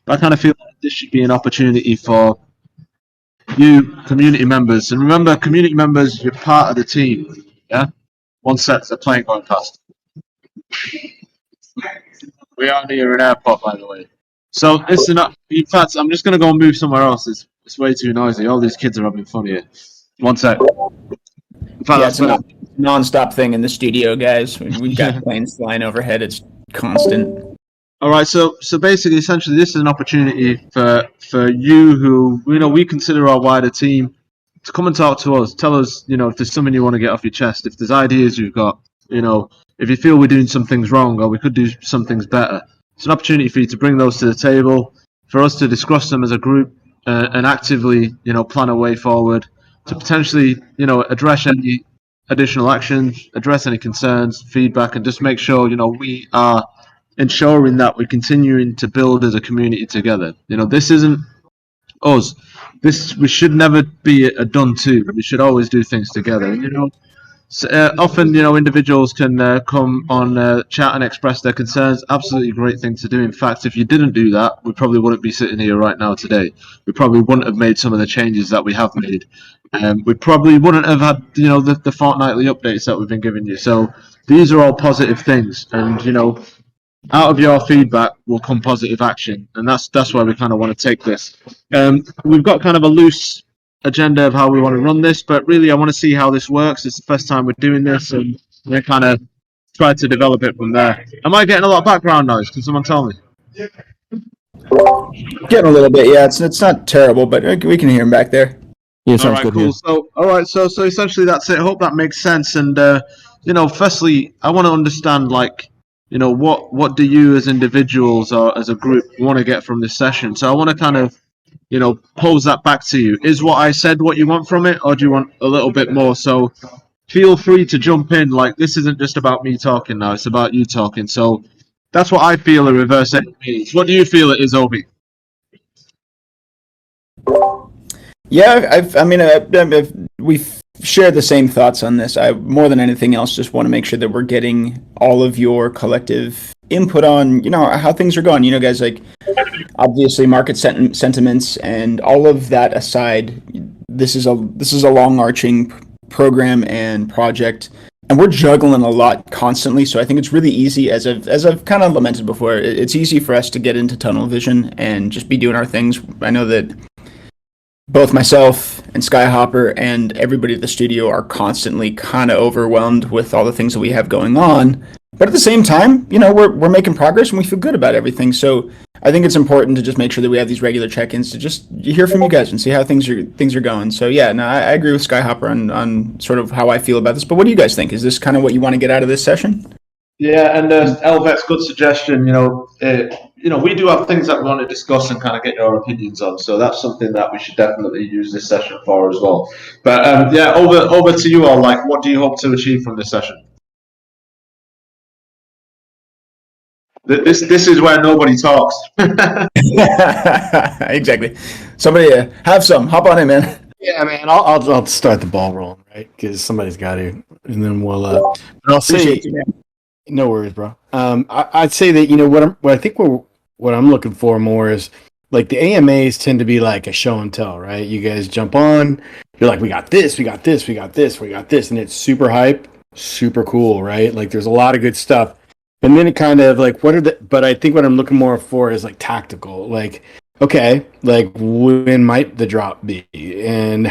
But I kind of feel like this should be an opportunity for you community members. And remember, community members, you're part of the team. Yeah? One sec, there's a plane going past. We are near an airport, by the way. So it's not. In fact, I'm just gonna go and move somewhere else. It's way too noisy. All these kids are having fun here. One sec. In fact, Yeah, it's a non-stop thing in the studio, guys. We've got planes flying overhead. It's constant. All right. So basically, essentially, this is an opportunity for you who we consider our wider team to come and talk to us. Tell us, if there's something you want to get off your chest. If there's ideas you've got, if you feel we're doing some things wrong or we could do some things better. It's an opportunity for you to bring those to the table, for us to discuss them as a group and actively, plan a way forward to potentially, address any additional actions, address any concerns, feedback, and just make sure, we are ensuring that we're continuing to build as a community together. This isn't us. We should never be a done to. We should always do things together. So, often, individuals can come on chat and express their concerns. Absolutely great thing to do. In fact, if you didn't do that, we probably wouldn't be sitting here right now today. We probably wouldn't have made some of the changes that we have made. We probably wouldn't have had, the fortnightly updates that we've been giving you. So these are all positive things, and out of your feedback will come positive action, and that's why we kind of want to take this. We've got kind of a loose agenda of how we want to run this, but really I want to see how this works. It's the first time we're doing this, and we're kind of try to develop it from there. Am I getting a lot of background noise? Can someone tell me? Getting a little bit, yeah. It's not terrible, but we can hear him back there. Yeah, sounds good. Cool. So essentially that's it. I hope that makes sense. And firstly, I want to understand, what do you as individuals or as a group want to get from this session? So I want to kind of pose that back to you. Is what I said what you want from it, or do you want a little bit more? So feel free to jump in. This isn't just about me talking now, it's about you talking. So that's what I feel a reverse edit means. What do you feel it is, Obi? Yeah, we've shared the same thoughts on this. I, more than anything else, just want to make sure that we're getting all of your collective input on, how things are going. Guys, obviously market sentiments and all of that aside, this is a long-arching program and project, and we're juggling a lot constantly. So I think it's really easy, as I've kind of lamented before, it's easy for us to get into tunnel vision and just be doing our things. I know that both myself and Skyhopper and everybody at the studio are constantly kind of overwhelmed with all the things that we have going on. But at the same time, we're making progress and we feel good about everything. So I think it's important to just make sure that we have these regular check-ins to just hear from you guys and see how things are going. So yeah, no, I agree with Skyhopper on sort of how I feel about this. But what do you guys think? Is this kind of what you want to get out of this session? Yeah, and Elvet's good suggestion. We do have things that we want to discuss and kind of get your opinions on. So that's something that we should definitely use this session for as well. But over to you all. What do you hope to achieve from this session? This is where nobody talks. Exactly. Somebody hop on in, man. Yeah, man. I'll start the ball rolling, right? Because somebody's got to, and then we'll. But I'll say, no worries, bro. I'd say that what I'm looking for more is the AMAs tend to be like a show and tell, right? You guys jump on, you're like, we got this, we got this, we got this, we got this, and it's super hype, super cool, right? There's a lot of good stuff. And then it kind of but I think what I'm looking more for is tactical. Okay, when might the drop be? And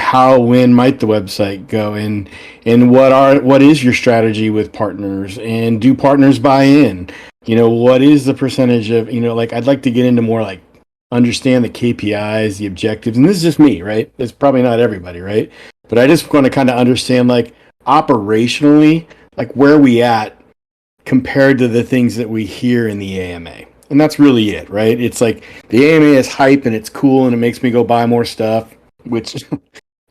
when might the website go? And what is your strategy with partners? And do partners buy in? What is the percentage of, I'd like to get into more understand the KPIs, the objectives. And this is just me, right? It's probably not everybody, right? But I just want to kind of understand operationally, where are we at compared to the things that we hear in the AMA. And that's really it, right? It's the AMA is hype and it's cool and it makes me go buy more stuff, which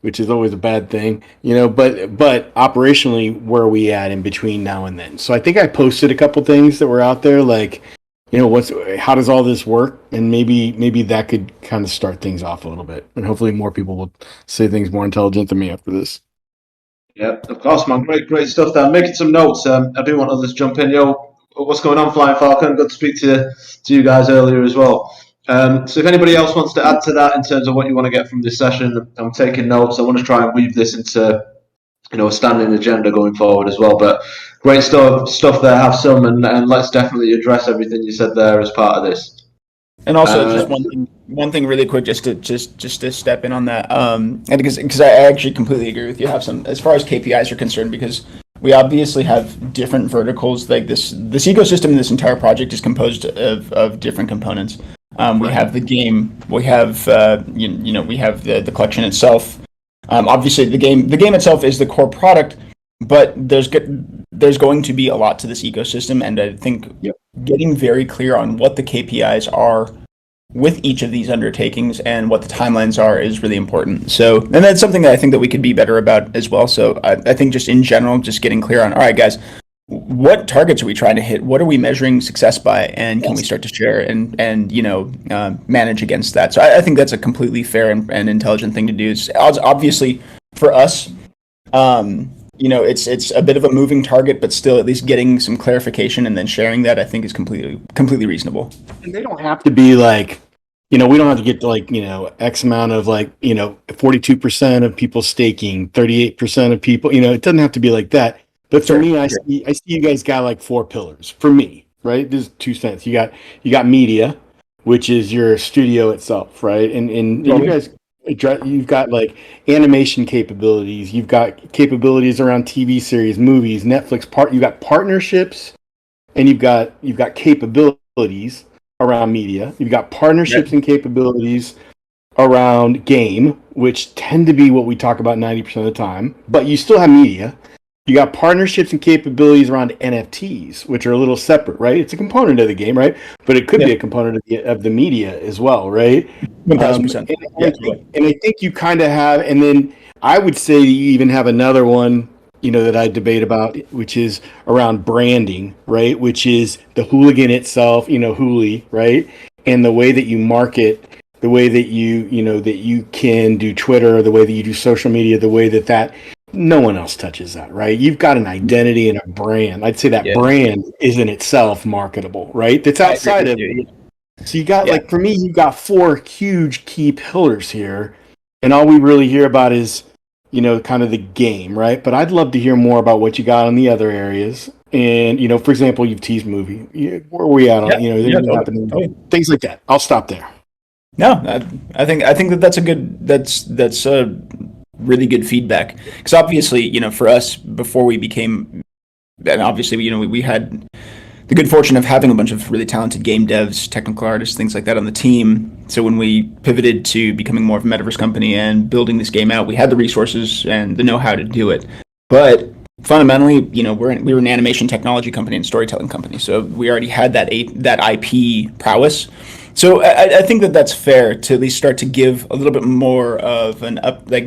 is always a bad thing, but operationally, where are we at in between now and then? So I think I posted a couple things that were out there, how does all this work? And maybe that could kind of start things off a little bit. And hopefully more people will say things more intelligent than me after this. Yeah, of course, man. Great stuff there. I'm making some notes. I do want others to jump in. Yo, what's going on, Flying Falcon? Good to speak to you guys earlier as well. So if anybody else wants to add to that in terms of what you want to get from this session, I'm taking notes. I want to try and weave this into a standing agenda going forward as well. But great stuff there. Have some, and let's definitely address everything you said there as part of this. And also, just one thing really quick, just to step in on that, and because I actually completely agree with you. Have some as far as KPIs are concerned, because we obviously have different verticals. Like this ecosystem, this entire project is composed of different components. We have the game, we have we have the collection itself. Obviously, the game itself is the core product, but there's going to be a lot to this ecosystem, and I think getting very clear on what the KPIs are with each of these undertakings and what the timelines are is really important. So, and that's something that I think that we could be better about as well. So I think just in general, just getting clear on, all right, guys, what targets are we trying to hit? What are we measuring success by? And can we start to share and manage against that? So I think that's a completely fair and intelligent thing to do. It's obviously for us, it's a bit of a moving target, but still at least getting some clarification and then sharing that I think is completely reasonable. And they don't have to be like, we don't have to get to X amount of 42% of people staking, 38% of people, it doesn't have to be like that. But for me, I see you guys got 4 pillars for me, right? There's 2 cents. You got media, which is your studio itself, right? And you guys, you've got animation capabilities. You've got capabilities around TV series, movies, Netflix. You got partnerships, and you've got capabilities around media. You've got partnerships and capabilities around game, which tend to be what we talk about 90% of the time. But you still have media. You got partnerships and capabilities around NFTs, which are a little separate, right? It's a component of the game, right? But it could be a component of the media as well, right? 1,000%. And I think you kind of have, and then I would say you even have another one, that I debate about, which is around branding, right? Which is the hooligan itself, Hooli, right? And the way that you market, the way that you can do Twitter, the way that you do social media, the way that no one else touches that, right? You've got an identity and a brand. I'd say that brand is in itself marketable, right? That's outside of it. So you got for me, you've got 4 huge key pillars here, and all we really hear about is kind of the game, right? But I'd love to hear more about what you got on the other areas. And for example, you've teased movie. Where are we at on things like that? I'll stop there. No, I think that's a really good feedback, because obviously for us, before we became, and obviously we had the good fortune of having a bunch of really talented game devs, technical artists, things like that on the team. So when we pivoted to becoming more of a metaverse company and building this game out, we had the resources and the know-how to do it. But fundamentally, we were an animation technology company and storytelling company, so we already had that IP prowess. So I think that's fair to at least start to give a little bit more of an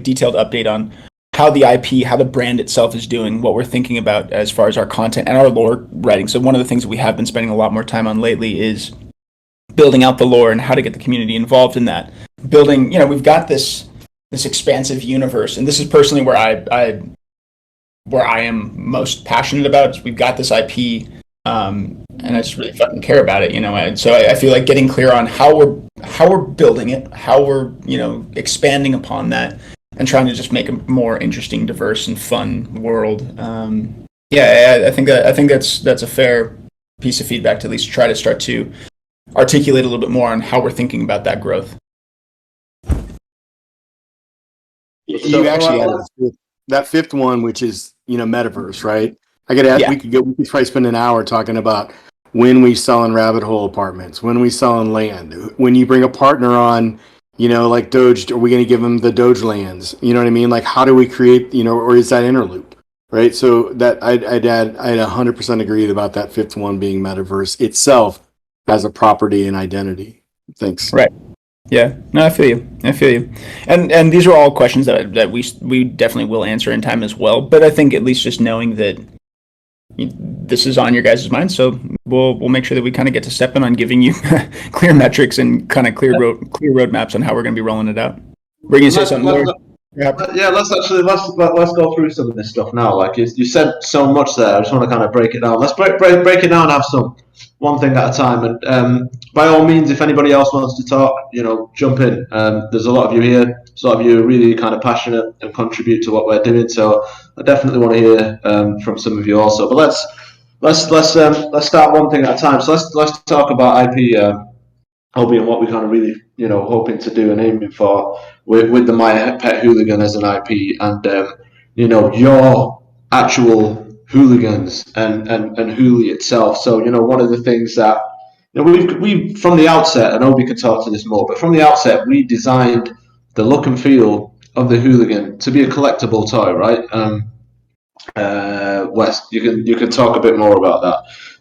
detailed update on how the IP, how the brand itself is doing, what we're thinking about as far as our content and our lore writing. So one of the things that we have been spending a lot more time on lately is building out the lore and how to get the community involved in that. Building, we've got this expansive universe, and this is personally where I am most passionate about. Is we've got this IP. And I just really fucking care about it, and so I feel like getting clear on how we're building it, how we're expanding upon that, and trying to just make a more interesting, diverse, and fun world. I think that's a fair piece of feedback to at least try to start to articulate a little bit more on how we're thinking about that growth. You actually added that 5th one, which is metaverse, right? I got to ask. We could probably spend an hour talking about when we selling rabbit hole apartments, when we selling land, when you bring a partner on, like Doge, are we going to give them the Doge lands? You know what I mean? Like, how do we create, or is that interloop, right? So that I'd 100% agree about that 5th one being metaverse itself as a property and identity. Thanks. Right. Yeah. No, I feel you. And these are all questions that we definitely will answer in time as well. But I think at least just knowing that this is on your guys' mind, so we'll make sure that we kind of get to step in on giving you clear metrics and kind of clear roadmaps on how we're going to be rolling it out. We're going to say something more. Let's go through some of this stuff now. Like you said so much there. I just want to kind of break it down. Let's break it down and have some. one thing at a time. And by all means, if anybody else wants to talk, jump in. There's a lot of you here. There's a lot of you who are really kind of passionate and contribute to what we're doing. So I definitely want to hear from some of you also. But let's start one thing at a time. So let's talk about IP. Hobby and what we kind of really, hoping to do and aiming for with the My Pet Hooligan as an IP, and your actual hooligans and Hooli itself. So one of the things that we from the outset, I know we could talk to this more, but from the outset we designed the look and feel of the hooligan to be a collectible toy, right? West, you can talk a bit more about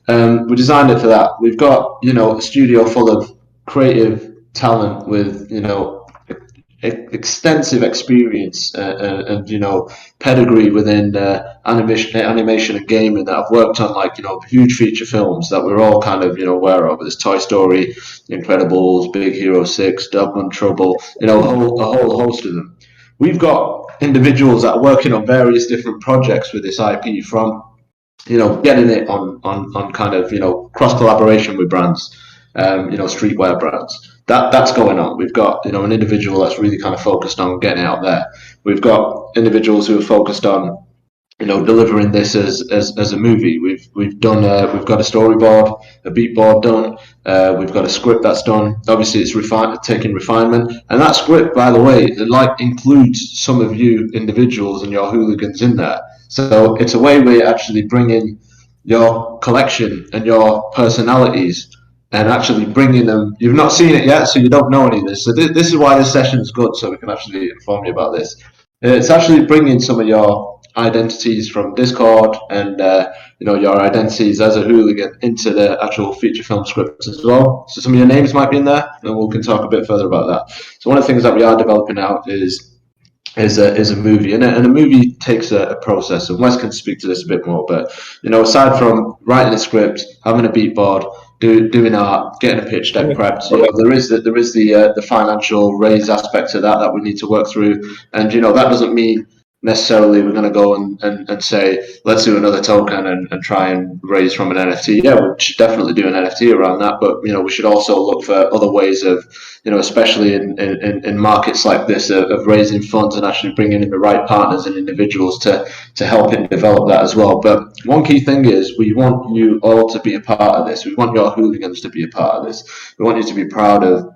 that. We designed it for that. We've got a studio full of creative talent with extensive experience and pedigree within animation and gaming that have worked on huge feature films that we're all kind of aware of. There's Toy Story, Incredibles, Big Hero 6, Dogman Trouble, a whole host of them. We've got individuals that are working on various different projects with this IP, from getting it on kind of cross collaboration with brands, streetwear brands. That's going on. We've got an individual that's really kind of focused on getting it out there. We've got individuals who are focused on delivering this as a movie. We've done we've got a storyboard, a beat board done. We've got a script that's done. Obviously, it's taking refinement, and that script, by the way, includes some of you individuals and your hooligans in there. So it's a way we're actually bringing your collection and your personalities and actually bringing them. You've not seen it yet, so you don't know any of this. So this is why this session is good, so we can actually inform you about this. It's actually bringing some of your identities from Discord and your identities as a hooligan into the actual feature film script as well. So some of your names might be in there, and we can talk a bit further about that. So one of the things that we are developing out is a movie, and a movie takes a process, and Wes can speak to this a bit more. But aside from writing a script, having a beat board, doing art, getting a pitch deck prepped, there is the financial raise aspect to that we need to work through, and that doesn't mean necessarily we're going to go and say let's do another token and try and raise from an NFT. Yeah, we should definitely do an NFT around that, but we should also look for other ways of especially in markets like this, of raising funds and actually bringing in the right partners and individuals to help in develop that as well. But one key thing is we want you all to be a part of this. We want your hooligans to be a part of this. We want you to be proud of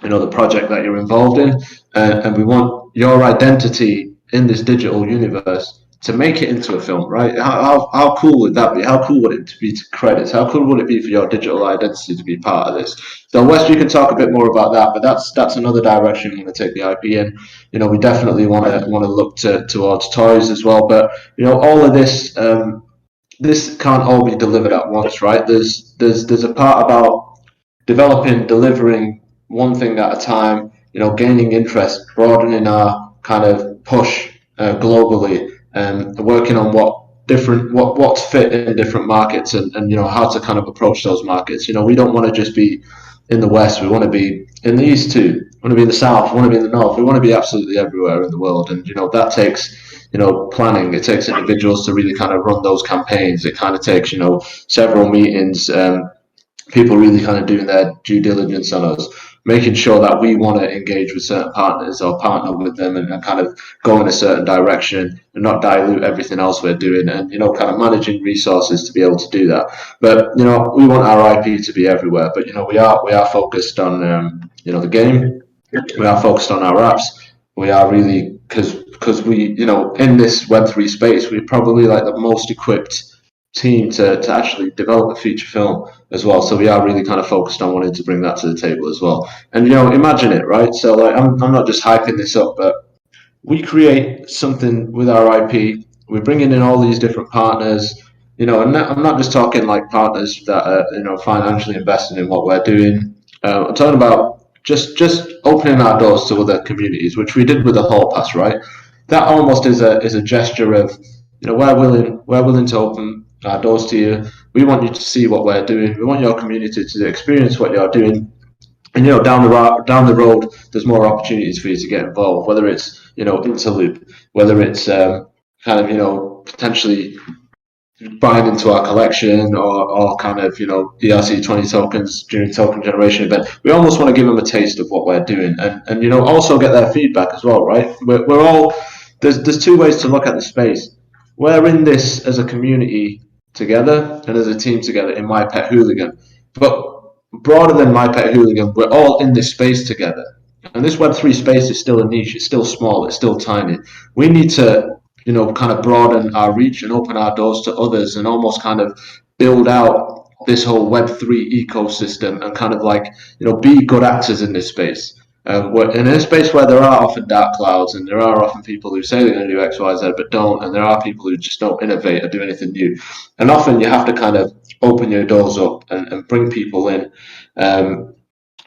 the project that you're involved in, and we want your identity in this digital universe to make it into a film, right? How cool would that be? How cool would it be to credits? How cool would it be for your digital identity to be part of this? So Wes, you can talk a bit more about that, but that's another direction we want to take the IP in. We definitely want to look towards toys as well, but all of this this can't all be delivered at once, right? There's a part about delivering one thing at a time, gaining interest, broadening our kind of push globally, and working on what's fit in different markets, and how to kind of approach those markets. We don't want to just be in the West. We want to be in the East too. We want to be in the South. We want to be in the North. We want to be absolutely everywhere in the world, and that takes planning. It takes individuals to really kind of run those campaigns. It kind of takes several meetings, people really kind of doing their due diligence on us, making sure that we want to engage with certain partners or partner with them, and kind of go in a certain direction and not dilute everything else we're doing, and kind of managing resources to be able to do that. But we want our IP to be everywhere, but we are focused on the game. We are focused on our apps. We are really, because we in this Web3 space, we're probably like the most equipped team to actually develop a feature film as well. So we are really kind of focused on wanting to bring that to the table as well. And imagine it, right? So like I'm not just hyping this up, but we create something with our IP. We're bringing in all these different partners, and I'm not just talking like partners that are financially invested in what we're doing. I'm talking about just opening our doors to other communities, which we did with the Hall Pass, right? That almost is a gesture of we're willing to open our doors to you. We want you to see what we're doing. We want your community to experience what you're doing. And down the road, there's more opportunities for you to get involved. Whether it's Interloop, whether it's kind of potentially bind into our collection or kind of, ERC20 tokens during token generation event. We almost want to give them a taste of what we're doing and also get their feedback as well, right? We're all, there's two ways to look at the space. We're in this as a community together and as a team together in My Pet Hooligan. But broader than My Pet Hooligan, we're all in this space together. And this Web3 space is still a niche, it's still small, it's still tiny. We need to kind of broaden our reach and open our doors to others and almost kind of build out this whole Web3 ecosystem and kind of be good actors in this space. In a space where there are often dark clouds and there are often people who say they're going to do X, Y, Z, but don't, and there are people who just don't innovate or do anything new. And often you have to kind of open your doors up and bring people in.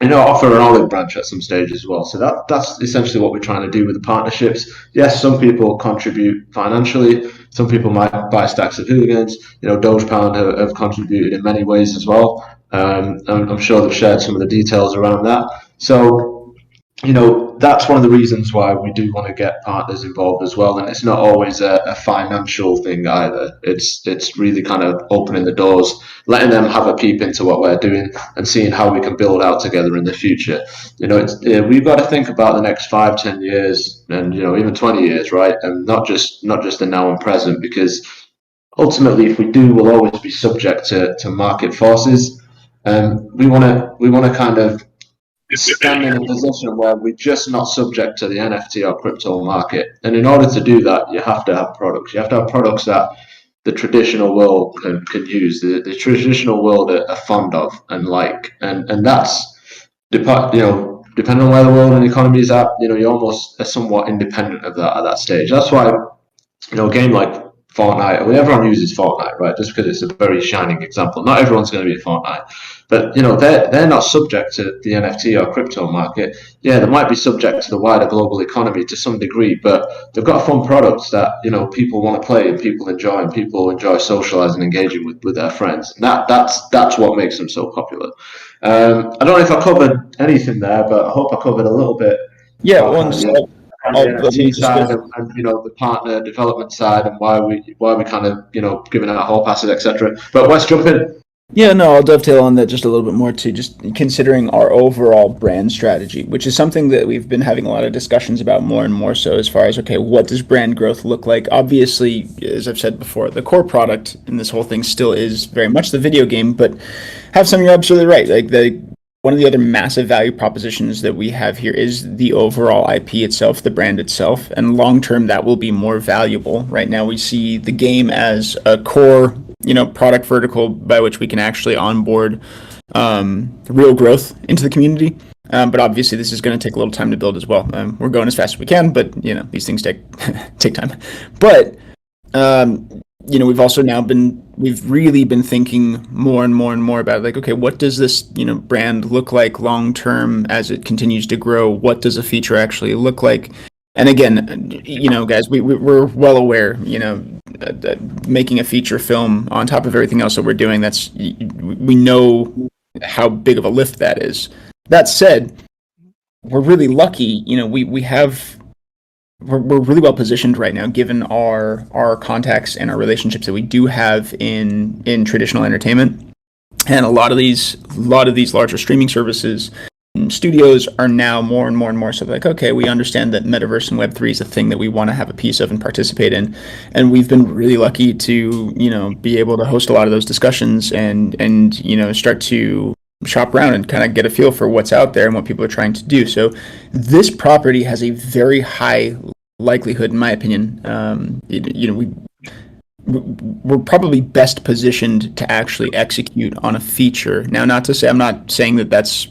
Offer an olive branch at some stage as well. So that's essentially what we're trying to do with the partnerships. Yes, some people contribute financially. Some people might buy stacks of hooligans. Dogepound have contributed in many ways as well. I'm sure they've shared some of the details around that. So, that's one of the reasons why we do want to get partners involved as well. And it's not always a financial thing either. It's really kind of opening the doors, letting them have a peep into what we're doing and seeing how we can build out together in the future. We've got to think about the next 5, 10 years and, even 20 years, right? And not just the now and present, because ultimately, if we do, we'll always be subject to market forces. We want to kind of stand in a position where we're just not subject to the NFT or crypto market. And in order to do that, you have to have products. You have to have products that the traditional world can use, the traditional world are fond of and like. And that's, depending on where the world and the economy is at, you're almost somewhat independent of that at that stage. That's why, a game like Fortnite, everyone uses Fortnite, right? Just because it's a very shining example. Not everyone's going to be a Fortnite, but they're not subject to the NFT or crypto market. Yeah, they might be subject to the wider global economy to some degree, but they've got fun products that people want to play and people enjoy socializing and engaging with their friends. And that's what makes them so popular. I don't know if I covered anything there, but I hope I covered a little bit. Yeah, The NFT side and the partner development side and why we kind of giving out whole passes, etc. But let's jump in. Yeah, no, I'll dovetail on that just a little bit more too, just considering our overall brand strategy, which is something that we've been having a lot of discussions about more and more so as far as, okay, what does brand growth look like? Obviously, as I've said before, the core product in this whole thing still is very much the video game, but you're absolutely right. One of the other massive value propositions that we have here is the overall IP itself, the brand itself, and long term that will be more valuable. Right now we see the game as a core, product vertical by which we can actually onboard real growth into the community. But obviously this is going to take a little time to build as well. We're going as fast as we can, but these things take time. But we've also we've really been thinking more and more and more about okay, what does this brand look like long term as it continues to grow? What does a feature actually look like? And again, guys, we're well aware, making a feature film on top of everything else that we're doing, we know how big of a lift that is. That said, we're really lucky, we're really well positioned right now, given our contacts and our relationships that we do have in traditional entertainment, and a lot of these larger streaming services, studios are now more and more and more so okay, we understand that metaverse and Web3 is a thing that we want to have a piece of and participate in, and we've been really lucky to be able to host a lot of those discussions and start to shop around and kind of get a feel for what's out there and what people are trying to do. So this property has a very high likelihood, in my opinion. We're probably best positioned to actually execute on a feature. Now, not to say, I'm not saying that that's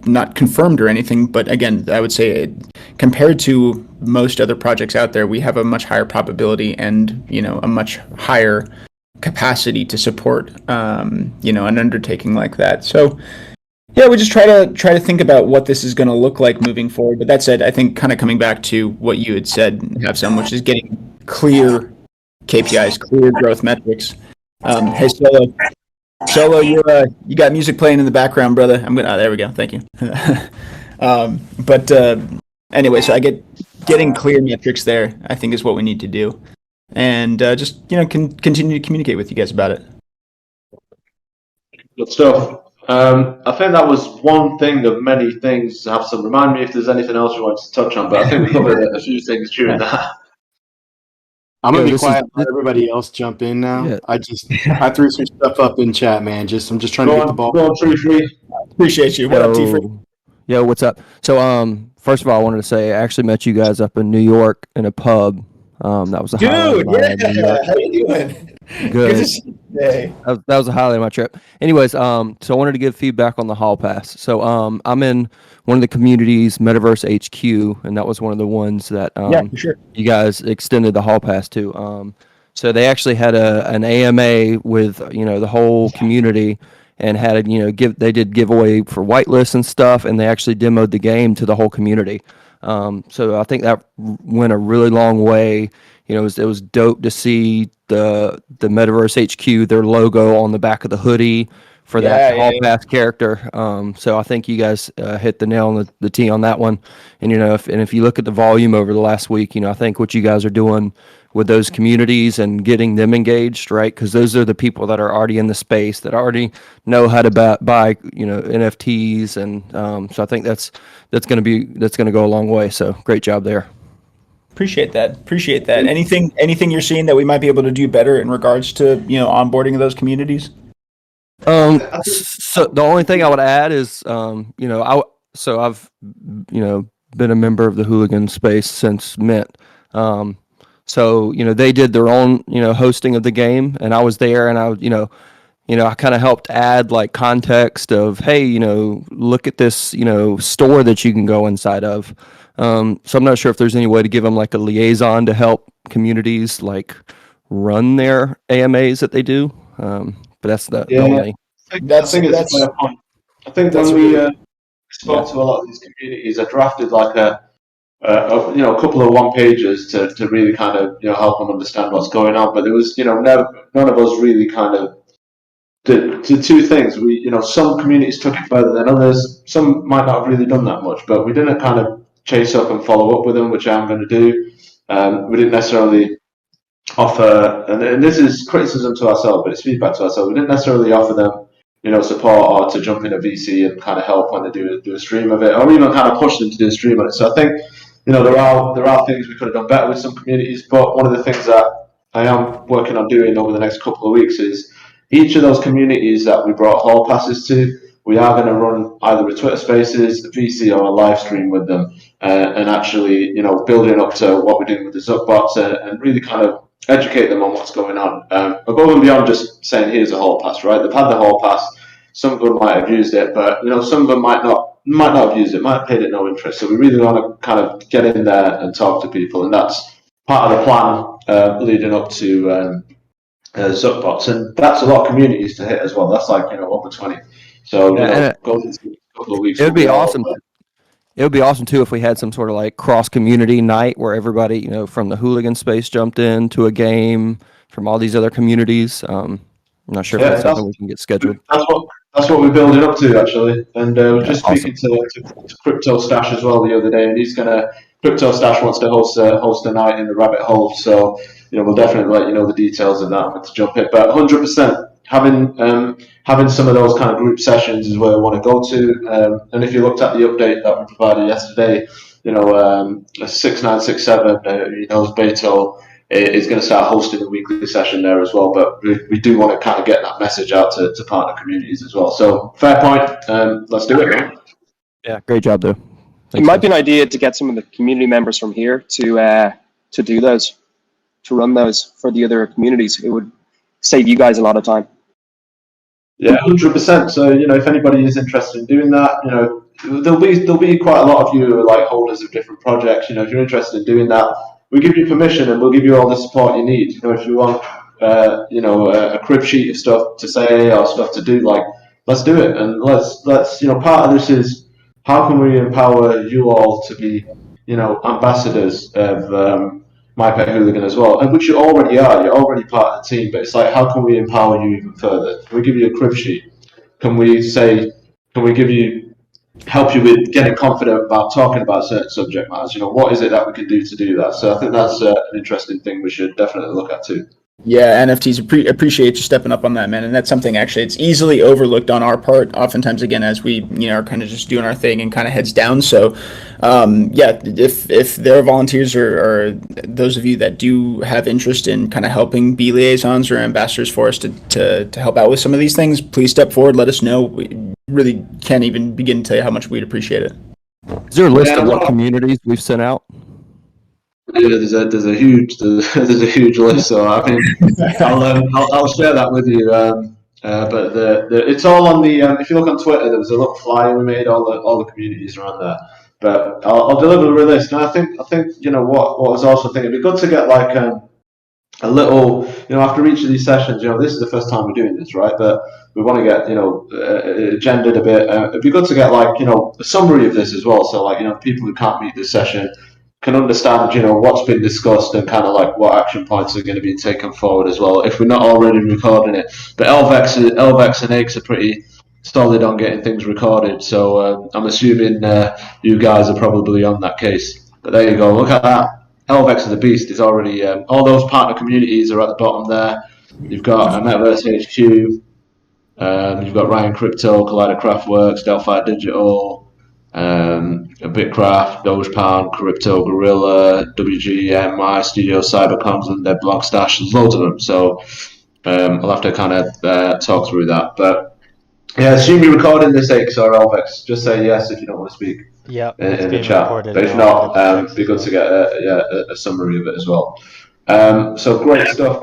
not confirmed or anything, but again, I would say compared to most other projects out there, we have a much higher probability and a much higher capacity to support an undertaking like that. So yeah, we just try to think about what this is going to look like moving forward. But that said, I think kind of coming back to what you had said, Havsam, which is getting clear KPIs, clear growth metrics. Hey, Solo, you got music playing in the background, brother. There we go. Thank you. Anyway, so getting clear metrics there, I think, is what we need to do. and just continue to communicate with you guys about it. Good stuff. I think that was one thing of many things. Hafsan, remind me if there's anything else you wanted to touch on, but I think we covered a few things during that. I'm gonna Yo, be this quiet. is- Let everybody else jump in now. Yeah. I threw some stuff up in chat, man. I'm just trying to get the ball. Go on, Tree. Appreciate you. What up, T? Yo, what's up? So, first of all, I wanted to say I actually met you guys up in New York in a pub. That was a highlight of Dude, my New yeah. York. How you doing? Good. to see you today. That was a highlight of my trip. Anyways, so I wanted to give feedback on the hall pass. So, I'm in one of the communities, Metaverse HQ, and that was one of the ones that Yeah, for sure. you guys extended the hall pass to. So they actually had an AMA with the whole community, and had they did giveaway for whitelists and stuff, and they actually demoed the game to the whole community. So I think that went a really long way. It was dope to see the Metaverse HQ, their logo on the back of the hoodie for that hall pass character. So I think you guys hit the nail on the tee on that one. And if you look at the volume over the last week, I think what you guys are doing with those communities and getting them engaged, right? Because those are the people that are already in the space, that already know how to buy NFTs, and so I think that's going to go a long way. So great job there. Appreciate that. Anything you're seeing that we might be able to do better in regards to onboarding of those communities? So the only thing I would add is, I've been a member of the Hooligan space since Mint. So they did their own hosting of the game, and I was there, and I kind of helped add like context of, hey, look at this store that you can go inside of. So I'm not sure if there's any way to give them like a liaison to help communities like run their AMAs that they do. But that's the only. I think it's a fair point. I think when we spoke to a lot of these communities, I drafted like a couple of one pages to really kind of help them understand what's going on. But there was none of us really kind of did two things. We some communities took it further than others. Some might not have really done that much, but we didn't kind of chase up and follow up with them, which I'm going to do. We didn't necessarily offer, and this is criticism to ourselves, but it's feedback to ourselves. We didn't necessarily offer them support or to jump in a VC and kind of help when they do a stream of it, or even kind of push them to do a stream on it. So I think there are things we could have done better with some communities, but one of the things that I am working on doing over the next couple of weeks is each of those communities that we brought hall passes to, we are going to run either a Twitter Spaces, a VC, or a live stream with them, and actually building up to what we're doing with the Zuckbots and really kind of educate them on what's going on, above and beyond just saying here's a hall pass, right? They've had the hall pass. Some of them might have used it, but some of them might not have used it, might have paid it no interest. So we really want to kind of get in there and talk to people, and that's part of the plan leading up to Zuckbots, and that's a lot of communities to hit as well. That's like over 20. So going into a couple of weeks, it would be awesome. It would be awesome too if we had some sort of like cross community night where everybody, from the Hooligan space jumped into a game from all these other communities. I'm not sure if that's something we can get scheduled. That's what we're building up to actually, and we're just speaking to Crypto Stash as well the other day, and Crypto Stash wants to host a night in the Rabbit Hole. So we'll definitely let you know the details of that to jump in. But 100% having some of those kind of group sessions is where I want to go to. And if you looked at the update that we provided yesterday, 6967, Beto is going to start hosting a weekly session there as well. But we do want to kind of get that message out to partner communities as well. So fair point. Let's do it, man. Yeah, great job, though. It might be an idea to get some of the community members from here to do those, to run those for the other communities. It would save you guys a lot of time. Yeah, 100%. So if anybody is interested in doing that, there'll be quite a lot of you who are like holders of different projects. If you're interested in doing that, we give you permission and we'll give you all the support you need. If you want, a crib sheet of stuff to say or stuff to do, like let's do it, and let's part of this is how can we empower you all to be ambassadors of My Pet Hooligan as well, and which you already are. You're already part of the team, but it's like how can we empower you even further? Can we give you a crib sheet? Can we give you help you with getting confident about talking about certain subject matters. What is it that we can do to do that? So I think that's an interesting thing we should definitely look at too. Yeah, NFTs appreciate you stepping up on that, man. And that's something actually it's easily overlooked on our part. Oftentimes, again, as we are kind of just doing our thing and kind of heads down. So, yeah, if there are volunteers or those of you that do have interest in kind of helping be liaisons or ambassadors for us to help out with some of these things, please step forward. Let us know. We really can't even begin to tell you how much we'd appreciate it. Is there a list of what communities we've sent out? Yeah, there's a huge list. So I mean, I'll share that with you. But it's all on the. If you look on Twitter, there was a little flyer we made. All the communities are on there. But I'll deliver a list. And I think what I was also thinking, it'd be good to get like a little, after each of these sessions. This is the first time we're doing this, right? But we want to get agendaed a bit. It'd be good to get like a summary of this as well. So like people who can't meet this session can understand, what's been discussed and kind of like what action points are going to be taken forward as well, if we're not already recording it. But LVEX and AIX are pretty solid on getting things recorded, so I'm assuming you guys are probably on that case. But there you go, look at that. LVEX of the Beast is already, all those partner communities are at the bottom there. You've got Metaverse HQ, you've got Ryan Crypto, Collider Craftworks, Delphi Digital, Bitcraft, Dogepound, Crypto Gorilla, WGMI, Studio Cybercoms, and their blog stash. There's loads of them, so I'll have to kind of talk through that. But yeah, assume you're recording this AIX or LVEX. Just say yes if you don't want to speak in the chat. But if not, it'd be good to get a summary of it as well. So great stuff.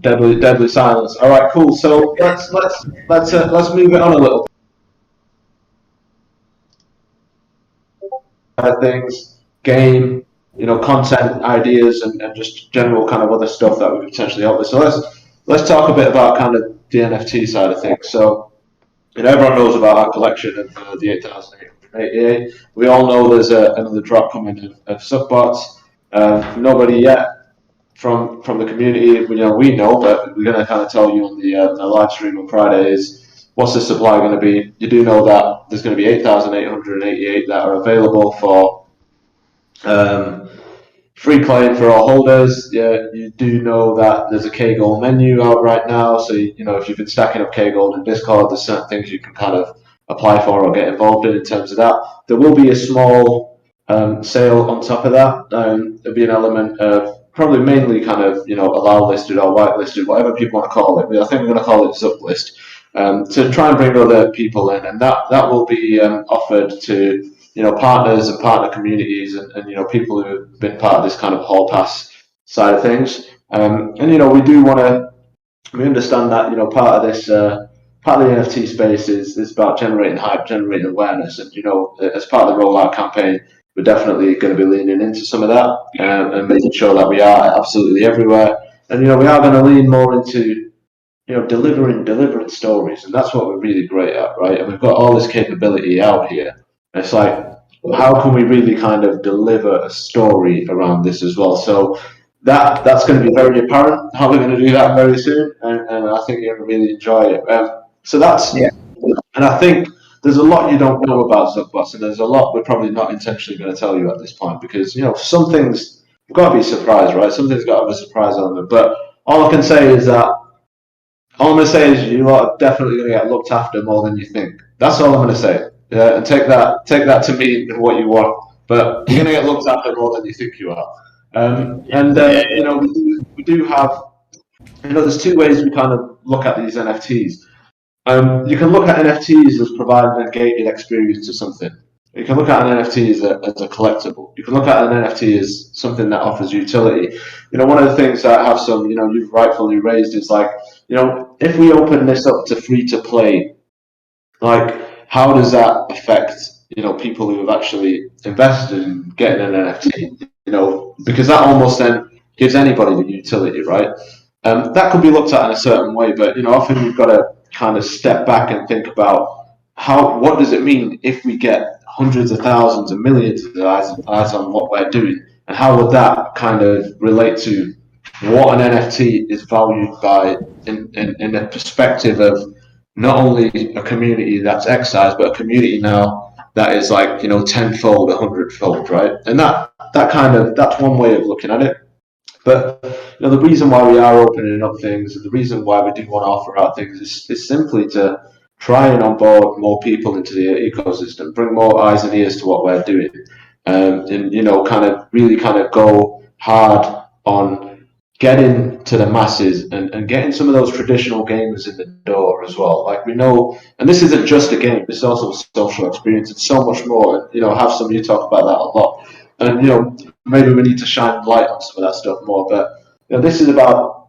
Deadly silence. All right, cool. So let's move it on a little bit. Things, game, content ideas, and just general kind of other stuff that we could potentially help with. So let's talk a bit about kind of the NFT side of things. So everyone knows about our collection of the 8,888. We all know there's another drop coming of subbots. Nobody yet from the community, we know, but we're going to kind of tell you on the live stream on Friday is what's the supply going to be. You do know that there's going to be 8,888 that are available for free claim for all holders. Yeah, you do know that there's a K-Gold menu out right now, so if you've been stacking up K-Gold in Discord, there's certain things you can kind of apply for or get involved in terms of that. There will be a small sale on top of that. There'll be an element of probably mainly kind of allow listed or whitelisted, whatever people want to call it. I think we're going to call it sub list, to try and bring other people in, and that will be offered to partners and partner communities and people who have been part of this kind of hall pass side of things. And we do want to. We understand that part of this. Part of the NFT space is about generating hype, generating awareness, and as part of the rollout campaign, we're definitely going to be leaning into some of that and making sure that we are absolutely everywhere. And we are going to lean more into delivering stories, and that's what we're really great at, right? And we've got all this capability out here. And it's like, how can we really kind of deliver a story around this as well? So that's going to be very apparent how we're going to do that very soon, and I think you're going to really enjoy it. So that's, and I think there's a lot you don't know about Zugbots, and there's a lot we're probably not intentionally going to tell you at this point, because some things have got to be surprised, right? Some things got to have a surprise element. But all I'm going to say is you are definitely going to get looked after more than you think. That's all I'm going to say. Yeah, and take that to mean what you want. But you're going to get looked after more than you think you are. We do have. There's two ways we kind of look at these NFTs. You can look at NFTs as providing a gated experience to something. You can look at an NFT as a collectible. You can look at an NFT as something that offers utility. One of the things that I have some, you've rightfully raised is like, if we open this up to free to play, like, how does that affect, people who have actually invested in getting an NFT? Because that almost then gives anybody the utility, right? That could be looked at in a certain way, but often you've got to kind of step back and think about what does it mean if we get hundreds of thousands and millions of eyes on what we're doing, and how would that kind of relate to what an NFT is valued by in the perspective of not only a community that's X size, but a community now that is like, tenfold, 100-fold, right? And that's one way of looking at it. But the reason why we are opening up things, and the reason why we do want to offer out things is simply to try and onboard more people into the ecosystem, bring more eyes and ears to what we're doing, and kind of really kind of go hard on getting to the masses and getting some of those traditional gamers in the door as well. Like we know, and this isn't just a game; this is also a social experience. It's so much more. Have some of you talk about that a lot, and maybe we need to shine light on some of that stuff more. But this is about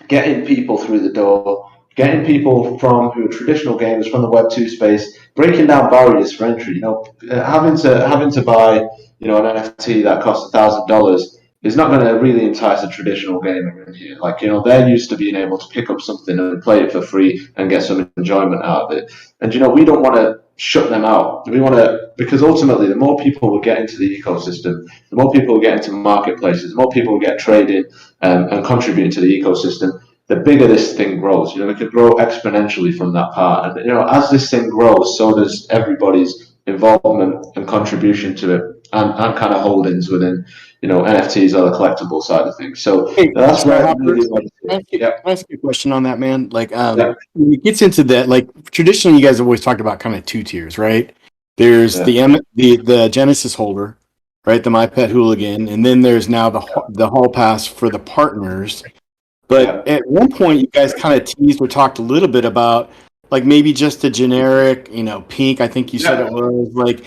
getting people through the door, getting people who are traditional gamers from the Web2 space, breaking down barriers for entry. Having to buy an NFT that costs $1,000 is not going to really entice a traditional gamer in here. Like they're used to being able to pick up something and play it for free and get some enjoyment out of it. And we don't want to shut them out. We want to, because ultimately the more people will get into the ecosystem, the more people will get into marketplaces, the more people will get trading and contributing to the ecosystem, the bigger this thing grows. It could grow exponentially from that part. And as this thing grows, so does everybody's involvement and contribution to it, and kind of holdings within NFTs or the collectible side of things. So Hey, that's where I Hopper, really like to Can I see. Yeah. ask you a question on that, man? Like, Yeah. when it gets into that, like traditionally, you guys have always talked about kind of two tiers, right? There's the Genesis holder, right? The My Pet Hooligan, and then there's now the hall pass for the partners. But at one point, you guys kind of teased or talked a little bit about like maybe just a generic, pink. I think you said it was like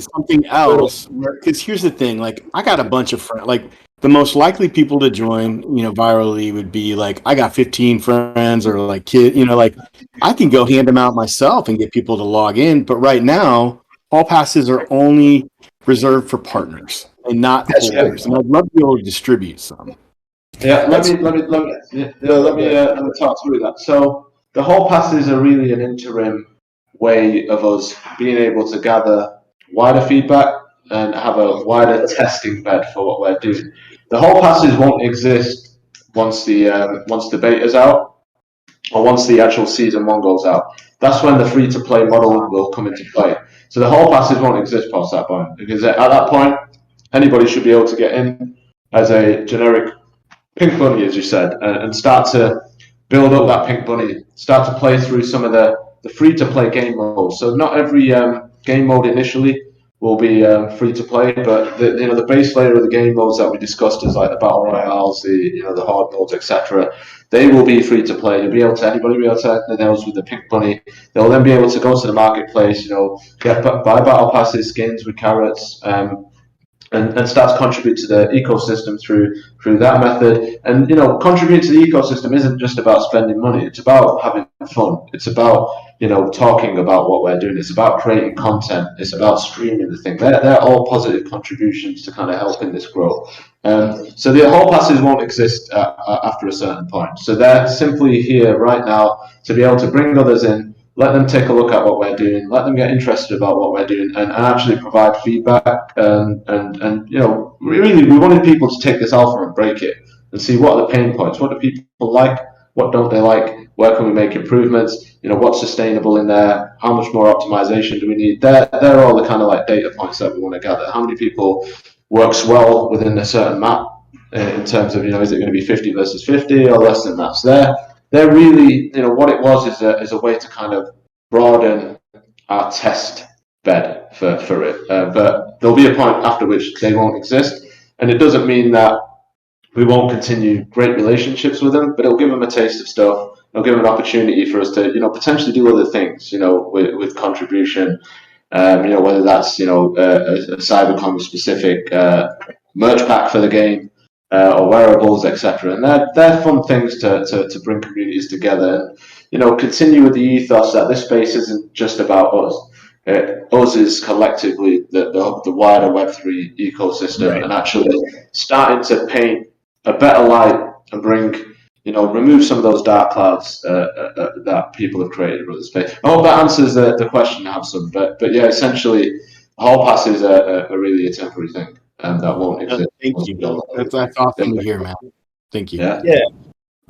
something else. Because here's the thing: like I got a bunch of friends. Like the most likely people to join, virally would be like I got 15 friends or like kid. Like I can go hand them out myself and get people to log in. But right now, all passes are only reserved for partners and not holders. And I'd love to be able to distribute some. Yeah, let me talk through that. So the hall passes are really an interim way of us being able to gather wider feedback and have a wider testing bed for what we're doing. The hall passes won't exist once the beta's out or once the actual season one goes out. That's when the free to play model will come into play. So the hall passes won't exist past that point, because at that point anybody should be able to get in as a generic pink bunny, as you said, and start to build up that pink bunny, start to play through some of the free-to-play game modes. So not every game mode initially will be free to play, but the base layer of the game modes that we discussed, is like the battle royales, the hard modes, etc. They will be free to play. Anybody will be able to enter those with the pink bunny. They'll then be able to go to the marketplace, buy battle passes, skins with carrots. And start to contribute to the ecosystem through that method. And contributing to the ecosystem isn't just about spending money. It's about having fun. It's about talking about what we're doing. It's about creating content. It's about streaming the thing. They're all positive contributions to kind of helping this grow. So the hall passes won't exist after a certain point. So they're simply here right now to be able to bring others in, let them take a look at what we're doing, let them get interested about what we're doing, and actually provide feedback. And really, we wanted people to take this alpha and break it and see what are the pain points, what do people like, what don't they like, where can we make improvements, what's sustainable in there, how much more optimization do we need. They're all the kind of like data points that we want to gather. How many people works well within a certain map in terms of, is it going to be 50 versus 50 or less than that? So they're really, what it was is a way to kind of broaden our test bed for it. But there'll be a point after which they won't exist. And it doesn't mean that we won't continue great relationships with them, but it'll give them a taste of stuff. It'll give them an opportunity for us to, potentially do other things, with contribution. Whether that's, a Cybercom specific merch pack for the game, or wearables, etc. And they're fun things to bring communities together. And, continue with the ethos that this space isn't just about us. Us is collectively the wider Web3 ecosystem, right, and actually starting to paint a better light and bring, remove some of those dark clouds that people have created with the space. I hope that answers the question, Hamson. But yeah, essentially, hall passes are really a temporary thing, and that won't exist. Thank you. That's awesome to hear, man. Thank you. Yeah. Yeah.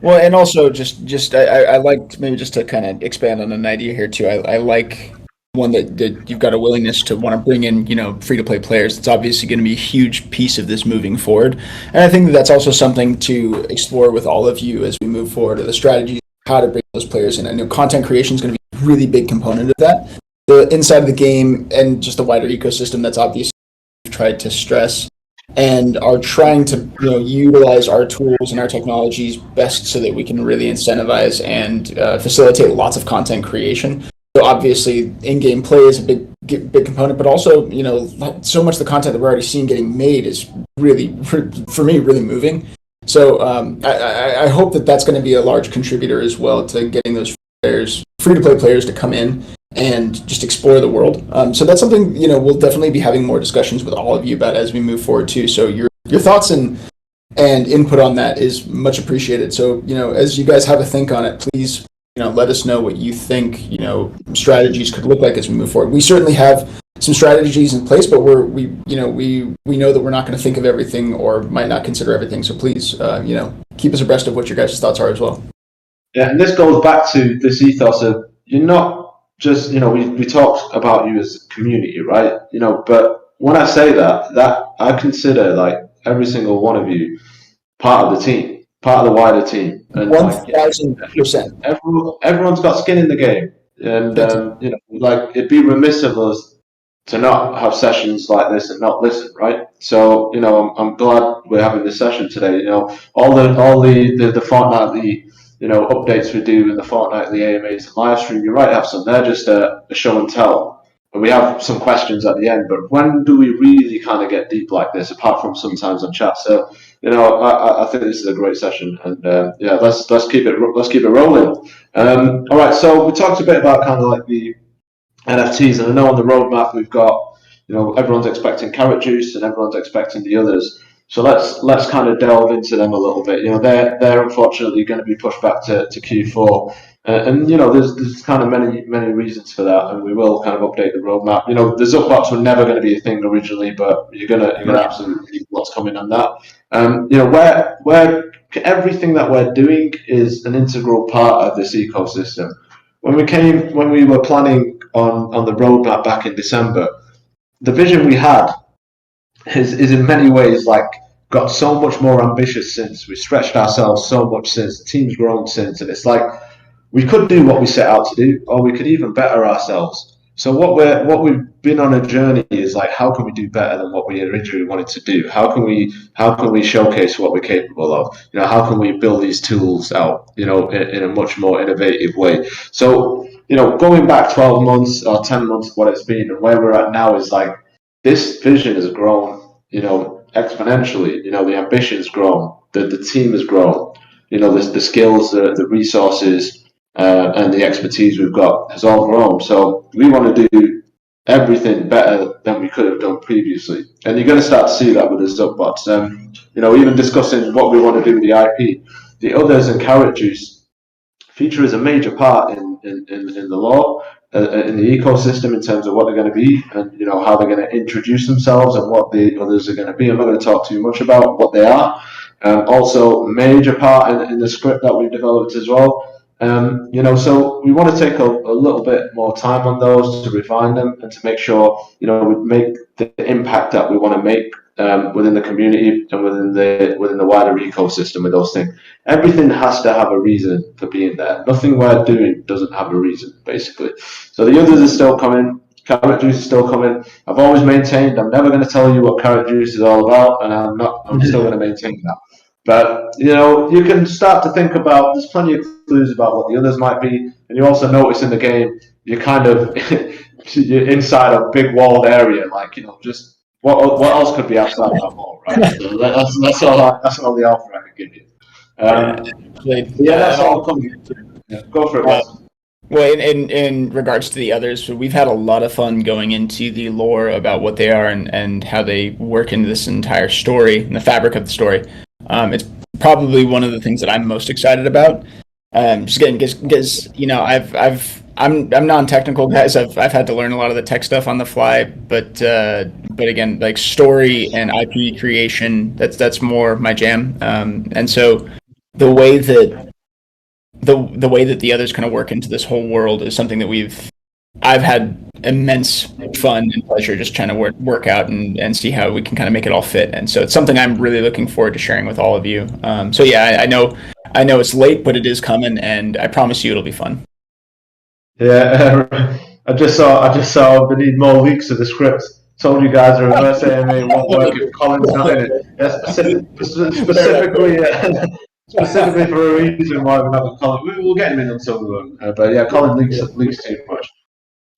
Well, and also I like maybe just to kind of expand on an idea here too. I like one that you've got a willingness to want to bring in, free to play players. It's obviously going to be a huge piece of this moving forward. And I think that's also something to explore with all of you as we move forward, the strategies, how to bring those players in. I know content creation is going to be a really big component of that. The inside of the game and just the wider ecosystem that's obviously we've tried to stress and are trying to utilize our tools and our technologies best so that we can really incentivize and facilitate lots of content creation. So obviously, in-game play is a big component, but also so much of the content that we're already seeing getting made is really, for me, really moving. So I hope that that's going to be a large contributor as well to getting those free-to-play players to come in and just explore the world. So that's something we'll definitely be having more discussions with all of you about as we move forward too. So your thoughts and input on that is much appreciated. So as you guys have a think on it, please let us know what you think strategies could look like as we move forward. We certainly have some strategies in place, but we know that we're not going to think of everything or might not consider everything. So please keep us abreast of what your guys' thoughts are as well. Yeah, and this goes back to this ethos of you're not just we talked about you as a community, right? But when I say that I consider like every single one of you part of the team, part of the wider team, and 1,000%. Everyone's got skin in the game, and it'd be remiss of us to not have sessions like this and not listen, right? So I'm glad we're having this session today. All the fortnightly updates we do in the fortnightly AMAs and live stream. You're right, have some. They're just a show and tell, and we have some questions at the end. But when do we really kind of get deep like this? Apart from sometimes on chat. So I think this is a great session, and let's keep it rolling. All right, so we talked a bit about kind of like the NFTs, and I know on the roadmap we've got everyone's expecting Carrot Juice and everyone's expecting the others. So let's kind of delve into them a little bit. They're unfortunately going to be pushed back to Q4, and there's kind of many reasons for that, and we will kind of update the roadmap. The Zupbox were never going to be a thing originally, but you're gonna absolutely see what's coming on that. Where everything that we're doing is an integral part of this ecosystem. When we were planning on the roadmap back in December, the vision we had is in many ways like got so much more ambitious since. We stretched ourselves so much since. The team's grown since, and it's like we could do what we set out to do, or we could even better ourselves. So what we've been on a journey is like, how can we do better than what we originally wanted to do? How can we showcase what we're capable of? How can we build these tools out? In a much more innovative way. So going back 12 months or 10 months, what it's been, and where we're at now is like this vision has grown, exponentially. The ambition's grown, the team has grown. The skills, the resources. And the expertise we've got has all grown. So we want to do everything better than we could have done previously. And you're going to start to see that with the Zupbots. Even discussing what we want to do with the IP. The others and Carrot Juice feature as a major part in the law, in the ecosystem in terms of what they're going to be and, how they're going to introduce themselves and what the others are going to be. I'm not going to talk too much about what they are. Also, a major part in the script that we've developed as well. So we want to take a little bit more time on those to refine them and to make sure, we make the impact that we want to make within the community and within the wider ecosystem with those things. Everything has to have a reason for being there. Nothing we're doing doesn't have a reason, basically. So the others are still coming. Carrot Juice is still coming. I've always maintained I'm never going to tell you what Carrot Juice is all about, and I'm still going to maintain that. But, you can start to think about, there's plenty of clues about what the others might be. And you also notice in the game, you're kind of you're inside a big walled area. Like, just what else could be outside that wall, right? So that's all the alpha I can give you. That's all coming. Yeah, go for it, Wes. Well, in regards to the others, we've had a lot of fun going into the lore about what they are and how they work into this entire story and the fabric of the story. It's probably one of the things that I'm most excited about. Just again, because I've I'm non-technical, guys. I've had to learn a lot of the tech stuff on the fly, but again, like story and IP creation, that's more my jam. And so the way that the way that the others kind of work into this whole world is something that I've had immense fun and pleasure just trying to work out and see how we can kind of make it all fit. And so it's something I'm really looking forward to sharing with all of you. So yeah, I know it's late, but it is coming, and I promise you it'll be fun. Yeah, I just saw we need more leaks of the script. Told you guys the reverse AMA won't work if Colin's not in it. Yeah, specifically, specifically for a reason why we're not with Colin. We'll get him in until we won't. But yeah, Colin leaks too much.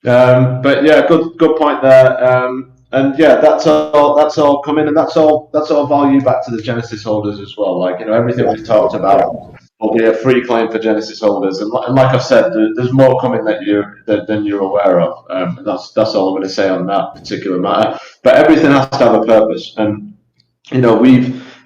But yeah, good point there. And yeah, that's all coming, and that's all value back to the Genesis holders as well. Like, everything we've talked about will be a free claim for Genesis holders, and like I've said, there's more coming than you're aware of. And that's all I'm going to say on that particular matter. But everything has to have a purpose, and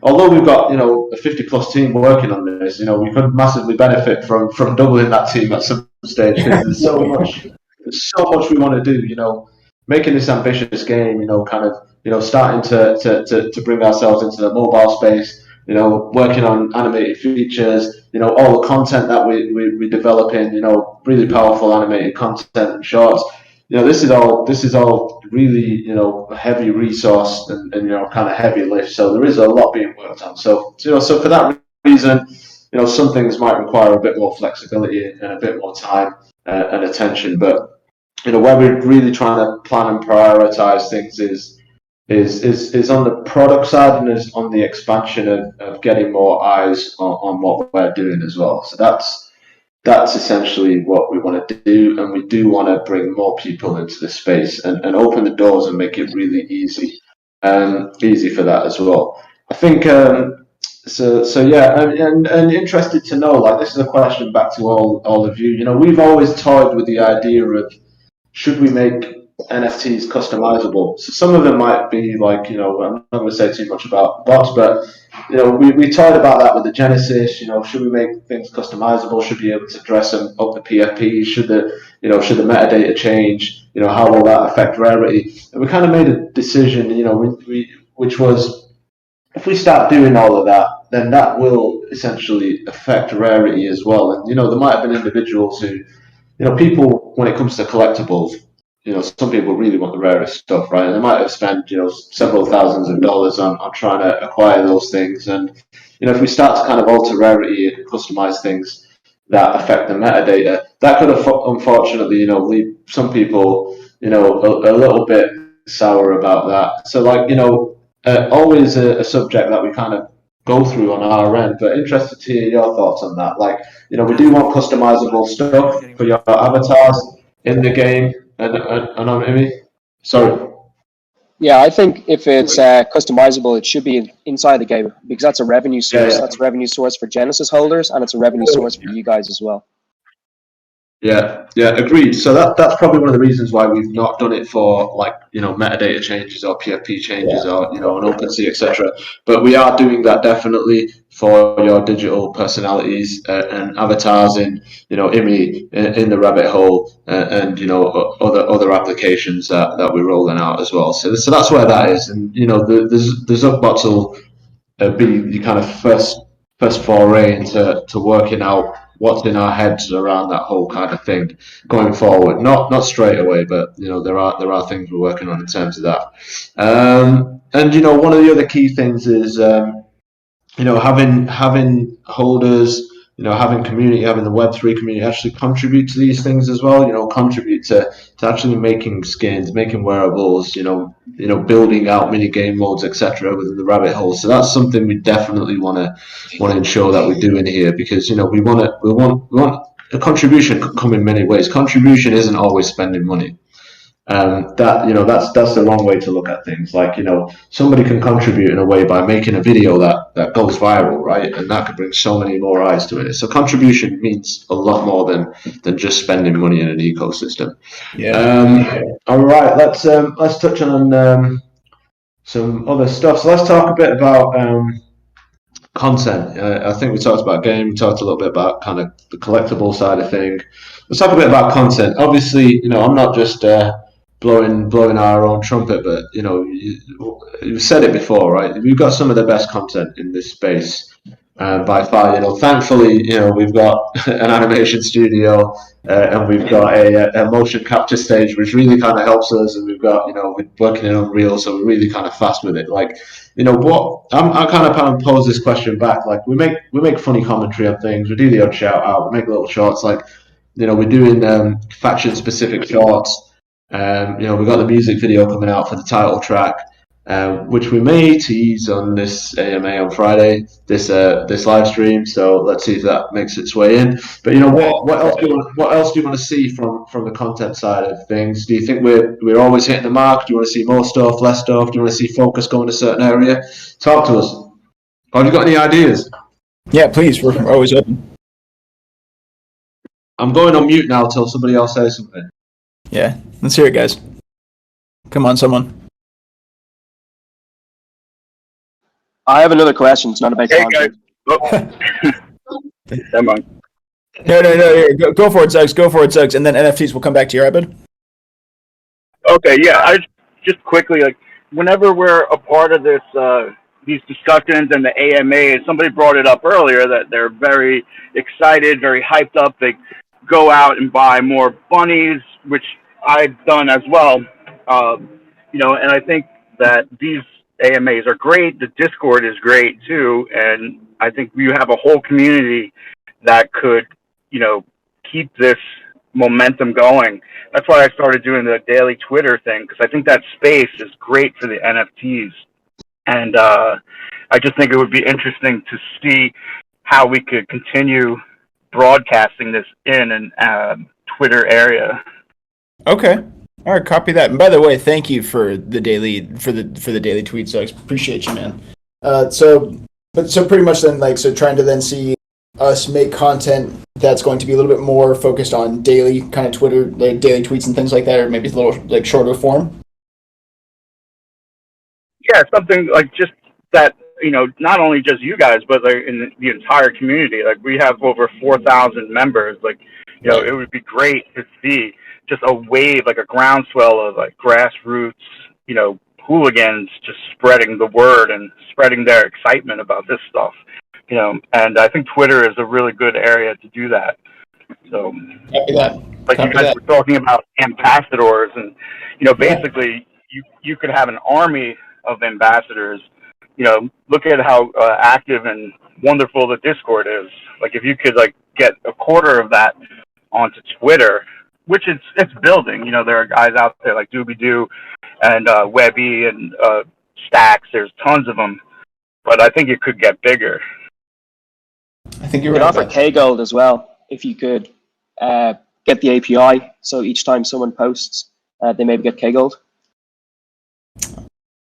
although we've got a 50+ team working on this, we could massively benefit from doubling that team at some stage, because there's so much. There's so much we want to do, making this ambitious game, kind of, starting to bring ourselves into the mobile space, working on animated features, all the content that we developing, really powerful animated content and shorts. This is all really, heavy resource and kind of heavy lift. So there is a lot being worked on. So for that reason, some things might require a bit more flexibility and a bit more time and attention, but where we're really trying to plan and prioritize things is on the product side, and is on the expansion of getting more eyes on what we're doing as well. So that's essentially what we want to do, and we do want to bring more people into the space and open the doors and make it really easy for that as well. I think so yeah, and interested to know, like, this is a question back to all of you. We've always toyed with the idea of, should we make NFTs customizable? So some of them might be like, I'm not going to say too much about bots, but we toyed about that with the Genesis. Should we make things customizable? Should we be able to dress them up the PFP? Should the metadata change? How will that affect rarity? And we kind of made a decision, which was, if we start doing all of that, then that will essentially affect rarity as well. And there might have been individuals who, people, when it comes to collectibles, some people really want the rarest stuff, right? And they might have spent, several thousands of dollars on trying to acquire those things. And, if we start to kind of alter rarity and customize things that affect the metadata, that could unfortunately, leave some people, a little bit sour about that. So, like, always a subject that we kind of go through on our end, but interested to hear your thoughts on that. Like, we do want customizable stuff for your avatars in the game, and I mean, sorry. Yeah, I think if it's customizable, it should be inside the game, because that's a revenue source. Yeah. That's a revenue source for Genesis holders, and it's a revenue source for you guys as well. Yeah, agreed. So that's probably one of the reasons why we've not done it for, like, metadata changes or PFP changes, or an OpenSea, etc. But we are doing that definitely for your digital personalities and avatars in IMI, in the rabbit hole, and other applications that we're rolling out as well. So that's where that is, and the Zuckbots will be the kind of first foray into working out what's in our heads around that whole kind of thing going forward. Not straight away, but there are things we're working on in terms of that. And one of the other key things is having holders, having community, having the Web3 community actually contribute to these things as well. Contribute to actually making skins, making wearables, building out mini game modes, etc. within the rabbit hole. So that's something we definitely want to ensure that we do in here, because we want a contribution can come in many ways. Contribution isn't always spending money. That's the wrong way to look at things. Like, somebody can contribute in a way by making a video that goes viral, right? And that could bring so many more eyes to it. So contribution means a lot more than just spending money in an ecosystem. Yeah. All right, let's touch on some other stuff. So let's talk a bit about content. I think we talked about game. We talked a little bit about kind of the collectible side of thing. Let's talk a bit about content. Obviously, I'm not just blowing our own trumpet, but you've said it before, right? We've got some of the best content in this space. By far, thankfully, we've got an animation studio and we've got a motion capture stage, which really kind of helps us. And we've got, we're working in Unreal, so we're really kind of fast with it. Like, what I kind of pose this question back. Like, we make funny commentary on things. We do the odd shout out. We make little shorts. Like, we're doing faction specific shorts. We've got the music video coming out for the title track. Which we may tease on this AMA on Friday, this live stream. So let's see if that makes its way in. But what else do you want to see from the content side of things? Do you think we're always hitting the mark? Do you want to see more stuff, less stuff? Do you want to see focus go in a certain area? Talk to us. Have you got any ideas? Yeah, please. We're always open. I'm going on mute now till somebody else says something. Yeah, let's hear it, guys. Come on, someone. I have another question. It's not about content. Never mind. No. Here, go for it, Zugs. Go for it, Zugs. And then NFTs will come back to you, right, bud? Okay, yeah. I just quickly, like, whenever we're a part of this, these discussions and the AMA, somebody brought it up earlier that they're very excited, very hyped up. They go out and buy more bunnies, which I've done as well. And I think that these AMAs are great. The Discord is great too, and I think you have a whole community that could, keep this momentum going. That's why I started doing the daily Twitter thing, because I think that space is great for the NFTs, and I just think it would be interesting to see how we could continue broadcasting this in an Twitter area. Okay. All right, copy that. And by the way, thank you for the daily daily tweets. So I appreciate you, man. So pretty much then, like, so trying to then see us make content that's going to be a little bit more focused on daily kind of Twitter, like daily tweets and things like that, or maybe a little like shorter form. Yeah, something like just that. Not only just you guys, but like in the entire community. Like, we have over 4,000 members. Like, it would be great to see just a wave, like a groundswell of like grassroots, hooligans just spreading the word and spreading their excitement about this stuff. And I think Twitter is a really good area to do that. So, Copy that. like you guys were talking about ambassadors, and basically you could have an army of ambassadors. Look at how active and wonderful the Discord is. Like, if you could like get a quarter of that onto Twitter, which it's building. There are guys out there like Doobie Doo and Webby and Stacks. There's tons of them, but I think it could get bigger. I think you're You right. could offer K-Gold as well, if you could get the API. So each time someone posts, they maybe get K-Gold.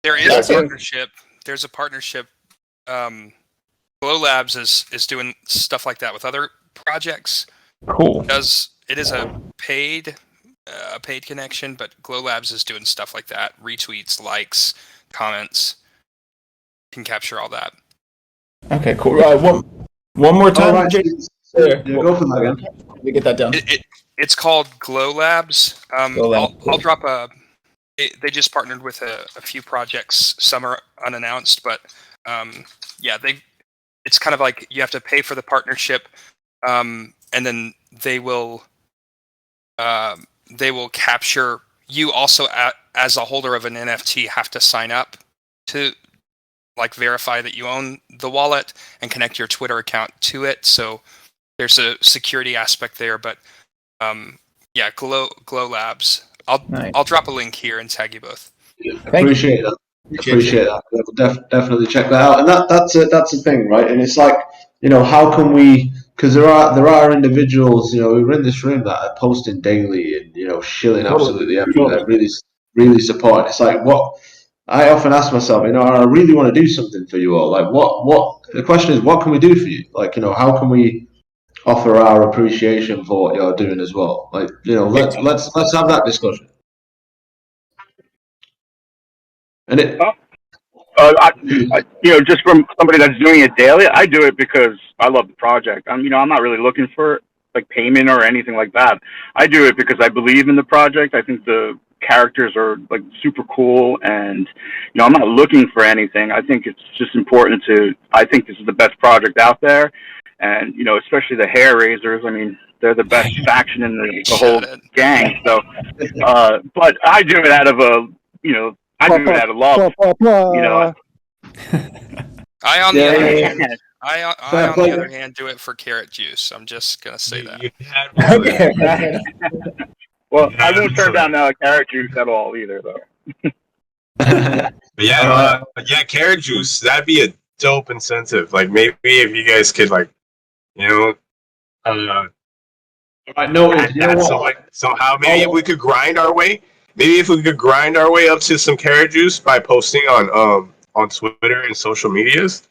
There is a partnership. There's a partnership. Glow Labs is doing stuff like that with other projects. Cool. It is a paid connection, but Glow Labs is doing stuff like that. Retweets, likes, comments. Can capture all that. Okay, cool. One more time. Right. Go for that again. Let me get that down. It's called Glow Labs. I'll drop they just partnered with a few projects. Some are unannounced, but it's kind of like you have to pay for the partnership, and then they will capture you. Also, as a holder of an NFT, have to sign up to like verify that you own the wallet and connect your Twitter account to it. So there's a security aspect there, but Glow Labs. I'll drop a link here and tag you both. Appreciate that. Appreciate that. We'll definitely check that out. And that's the thing, right? And it's like, how can we? Because there are individuals, who are in this room that are posting daily and shilling absolutely everywhere, really, really supporting. It's like, what I often ask myself, I really want to do something for you all. Like, what? The question is, what can we do for you? Like, how can we offer our appreciation for what you're doing as well? Like, let's have that discussion. And Just from somebody that's doing it daily, I do it because I love the project. I'm not really looking for like payment or anything like that. I do it because I believe in the project. I think the characters are like super cool, and I'm not looking for anything. I think it's just important I think this is the best project out there, and especially the hair raisers. I mean, they're the best faction in the whole gang. So, but I do it out of I do it out of love. I on the other hand, I on the other hand do it for carrot juice. I'm just gonna say that. Okay. Well, I won't turn down carrot juice at all either, though. But yeah, carrot juice. That'd be a dope incentive. Like maybe if you guys could somehow maybe if we could grind our way. Maybe if we could grind our way up to some carrot juice by posting on Twitter and social medias.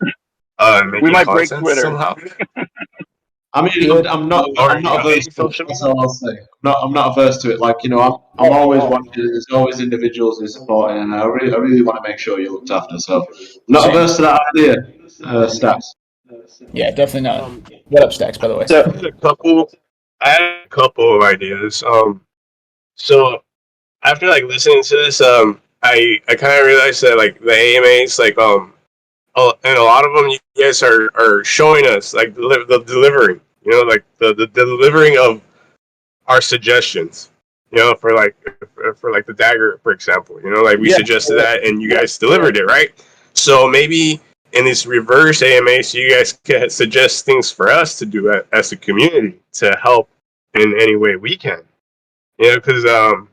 We might break Twitter somehow. I mean, I'm not averse to it. That's all I'll say. I'm not averse to it. Like, I'm always watching. There's always individuals who support, and I really want to make sure you're looked after. So, not averse to that idea, Stacks. Yeah, definitely not. What up, Stacks? By the way. So I had a couple of ideas. So after listening to this, I kind of realized that the AMAs and a lot of them you guys are showing us the delivery, the delivering of our suggestions, for the dagger, for example, we suggested that and you guys delivered it, right? So maybe in this reverse AMA, so you guys can suggest things for us to do as a community to help in any way we can, because that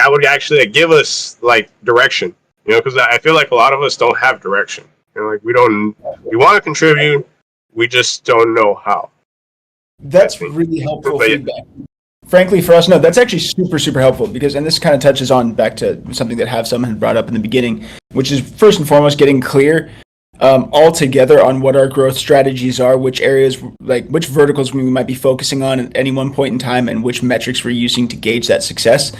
would actually give us direction. Because I feel like a lot of us don't have direction. We want to contribute, we just don't know how. That's really helpful feedback. Frankly, for us, no, that's actually super, super helpful because, and this kind of touches on back to something that someone had brought up in the beginning, which is first and foremost getting clear all together on what our growth strategies are, which areas, which verticals we might be focusing on at any one point in time, and which metrics we're using to gauge that success.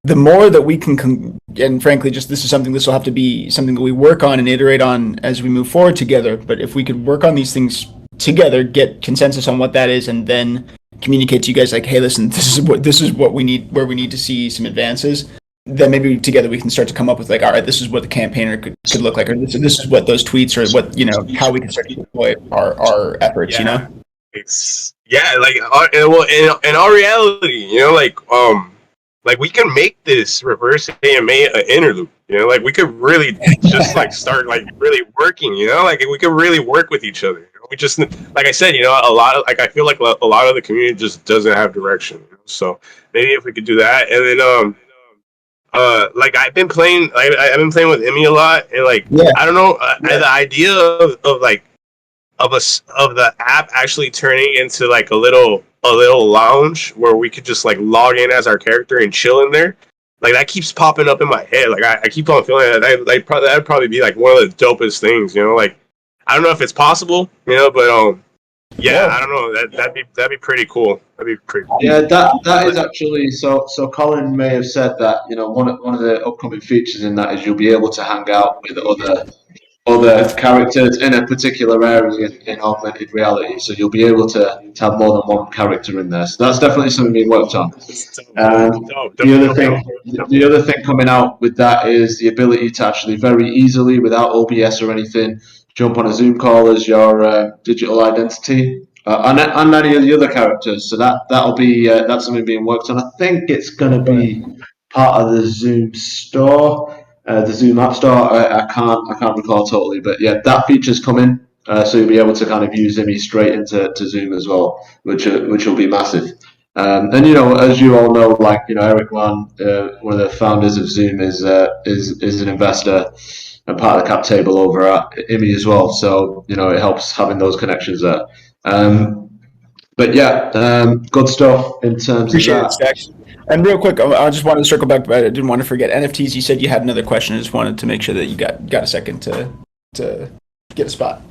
The more that we can, and frankly, this will have to be something that we work on and iterate on as we move forward together. But if we could work on these things together, get consensus on what that is, and then communicate to you guys hey, listen, this is what we need, where we need to see some advances. Then maybe together we can start to come up with all right, this is what the campaigner could look like, or this is what those tweets, or what how we can start to deploy our efforts. It's in all reality, we can make this reverse AMA an interlude. We could really just start really working. We could really work with each other. We just, like I said, a lot of I feel like a lot of the community just doesn't have direction. So maybe if we could do that, and then I've been playing with Emmy a lot, and I don't know, the idea of the app actually turning into a little lounge where we could just log in as our character and chill in there. That keeps popping up in my head. I keep on feeling that that'd probably be one of the dopest things. I don't know if it's possible, but I don't know. That'd be pretty cool. That'd be pretty cool. Yeah, that is actually so. Colin may have said that one of the upcoming features in that is you'll be able to hang out with other characters in a particular area in augmented reality. So you'll be able to have more than one character in there. So that's definitely something being worked on. The other thing coming out with that is the ability to actually very easily, without OBS or anything, jump on a Zoom call as your digital identity. And any of the other characters. So that'll be that's something being worked on. I think it's going to be part of the Zoom store. The Zoom App Store, I can't recall totally, but yeah, that feature's coming, so you'll be able to kind of use Zimmy straight into Zoom as well, which will be massive. And as you all know, Eric Wan, one of the founders of Zoom, is an investor and part of the cap table over at IMI as well. So it helps having those connections there. But yeah, good stuff in terms of that. It, and real quick, I just wanted to circle back, but I didn't want to forget NFTs. You said you had another question. I just wanted to make sure that you got a second to get a spot.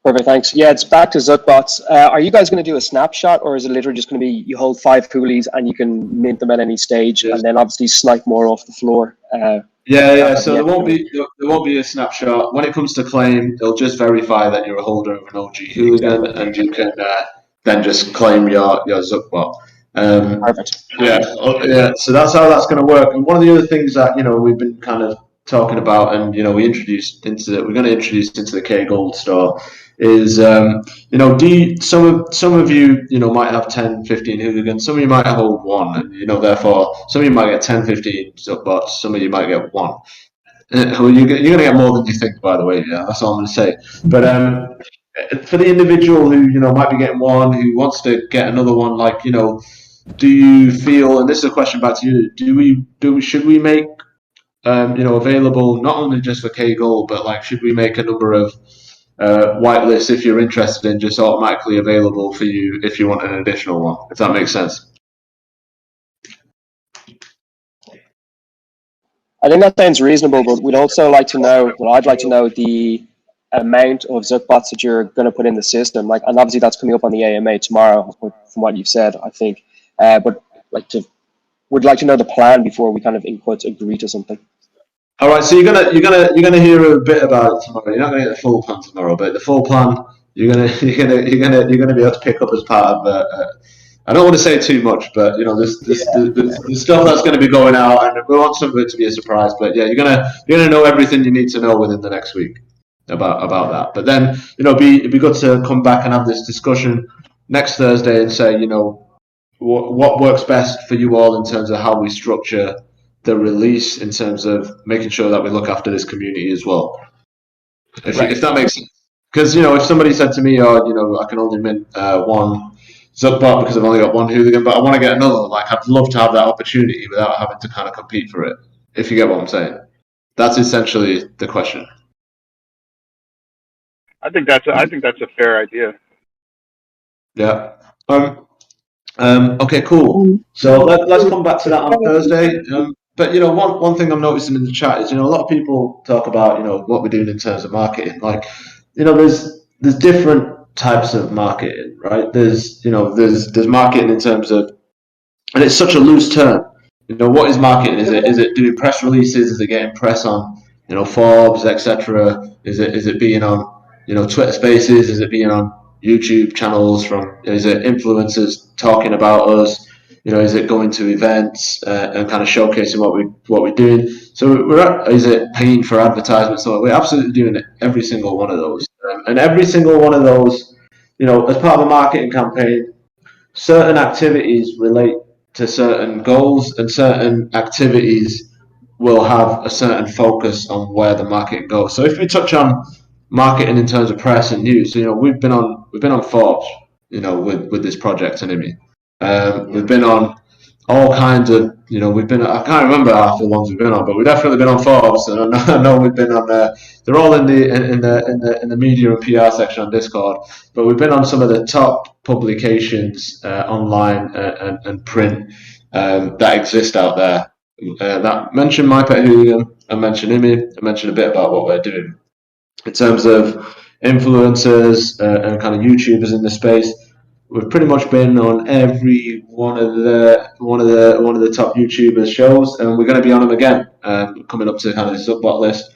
Perfect, thanks. Yeah, it's back to Zuckbots. Are you guys going to do a snapshot, or is it literally just going to be you hold 5 coolies and you can mint them at any stage, and then obviously snipe more off the floor Yeah. So there won't be a snapshot when it comes to claim. It'll just verify that you're a holder of an OG Hooligan, and you can then just claim your Zuckbot. Perfect. Yeah. So that's how that's going to work. And one of the other things that we've been kind of talking about, and we're going to introduce into the K Gold store is some of you might have 10, 15 hooligans, some of you might hold one, and therefore some of you might get 10, 15 Zuckbots, some of you might get one. Well, you're going to get more than you think, by the way. Yeah, that's all I'm going to say. But for the individual who might be getting one, who wants to get another one, do you feel? And this is a question back to you. Should we make available not only just for K Gold, but should we make a number of whitelists if you're interested in just automatically available for you if you want an additional one? If that makes sense. I think that sounds reasonable, but we'd also like to know, I'd like to know the amount of Zuckbots that you're going to put in the system. And obviously that's coming up on the AMA tomorrow, from what you've said, I think. But would like to know the plan before we kind of agree to something. All right, so you're gonna hear a bit about it tomorrow. You're not gonna get the full plan tomorrow, but the full plan you're gonna be able to pick up as part of. I don't want to say too much, but there's stuff that's going to be going out, and we want some of it to be a surprise. But yeah, you're gonna know everything you need to know within the next week about that. But then it'd be good to come back and have this discussion next Thursday and say what works best for you all in terms of how we structure the release, in terms of making sure that we look after this community as well. If that makes sense. Because if somebody said to me, I can only mint one Zuckbot because I've only got one hooligan, but I want to get another, I'd love to have that opportunity without having to kind of compete for it. If you get what I'm saying, that's essentially the question. I think that's a fair idea. Yeah. Okay, cool. So let's come back to that on Thursday. But one thing I'm noticing in the chat is a lot of people talk about what we're doing in terms of marketing. There's different types of marketing, right? There's marketing in terms of, and it's such a loose term. What is marketing? Is it doing press releases? Is it getting press on Forbes, etc.? Is it being on Twitter Spaces? Is it being on YouTube channels? Is it influencers talking about us? Is it going to events and kind of showcasing what we're doing? So is it paying for advertisements? So we're absolutely doing every single one of those, and every single one of those, as part of a marketing campaign, certain activities relate to certain goals, and certain activities will have a certain focus on where the marketing goes. So if we touch on marketing in terms of press and news, we've been on Forbes, with this project, and we've been on all kinds of, I can't remember half the ones we've been on, but we've definitely been on Forbes, and I know we've been on they're all in the media and PR section on Discord, but we've been on some of the top publications online and print that exist out there. That mentioned My Pet Hooligan, I mentioned Imi, I mentioned a bit about what we're doing in terms of influencers and kind of YouTubers in the space. We've pretty much been on every one of the top YouTubers shows, and we're going to be on them again, coming up to kind of the Zuckbot list.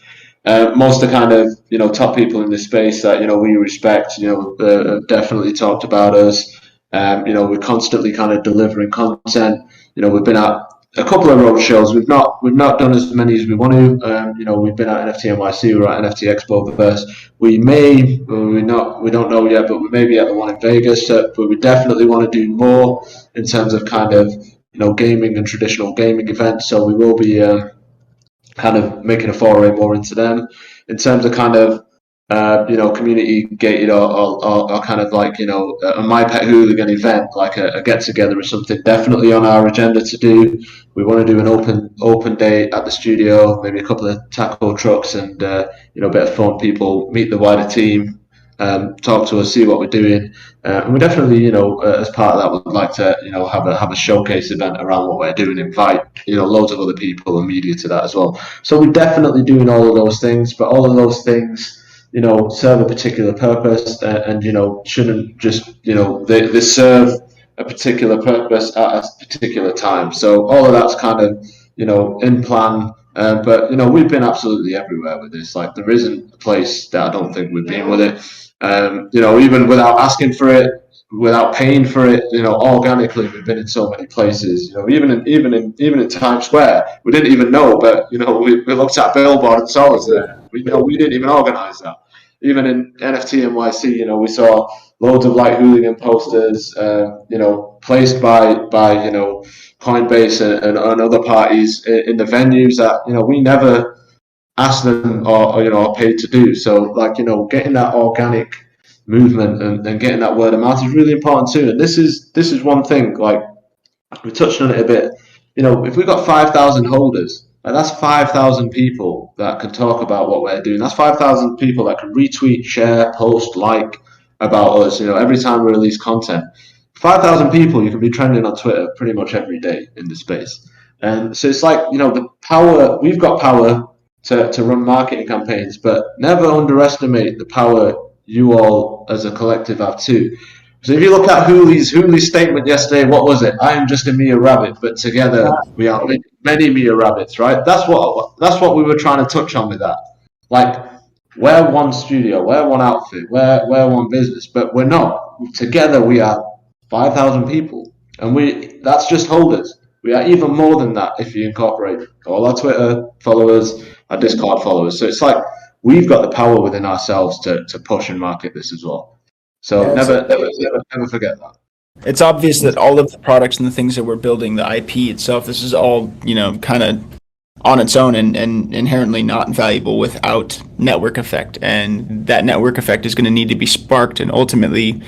Most of the kind of top people in this space that we respect, have definitely talked about us. We're constantly kind of delivering content. We've been at a couple of road shows. We've not done as many as we want to. We've been at NFT NYC, we're at NFT Expo first. We don't know yet, but we may be at the one in Vegas. But we definitely want to do more in terms of kind of gaming and traditional gaming events. So we will be kind of making a foray more into them in terms of kind of community gated or kind of a My Pet Hooligan event, like a get together or something. Definitely on our agenda to do. We want to do an open day at the studio, maybe a couple of taco trucks and a bit of fun. People meet the wider team, talk to us, see what we're doing, and we definitely as part of that would like to have a showcase event around what we're doing. Invite loads of other people and media to that as well. So we're definitely doing all of those things, but all of those things serve a particular purpose and shouldn't just they serve a particular purpose at a particular time. So all of that's kind of in plan But we've been absolutely everywhere with this. Like there isn't a place that I don't think we've been with it. Even without asking for it, without paying for it, organically we've been in so many places. Even in Times Square, we didn't even know, but we looked at Billboard and saw us there. We didn't even organize that. Even in NFT NYC, we saw loads of Pet Hooligan posters, placed by Coinbase and other parties in the venues that we never asked them or paid to do. So getting that organic movement and getting that word of mouth is really important too. And this is one thing, like we touched on it a bit. If we've got 5,000 holders, that's 5,000 people that can talk about what we're doing. That's 5,000 people that can retweet, share, post, like about us. Every time we release content, 5,000 people, you can be trending on Twitter pretty much every day in the space. And so it's like the power. We've got power to run marketing campaigns, but never underestimate the power you all as a collective have too. So if you look at Hoolie's statement yesterday, what was it? I am just a mere rabbit, but together we are many mere rabbits, right? That's what we were trying to touch on with that. Like we're one studio, we're one outfit, we're one business, but we're not. Together we are 5,000 people, and that's just holders. We are even more than that if you incorporate all our Twitter followers, our Discord followers. So it's like we've got the power within ourselves to push and market this as well. So never forget that. It's obvious that all of the products and the things that we're building, the IP itself, this is all, kind of on its own and inherently not valuable without network effect. And that network effect is going to need to be sparked and ultimately,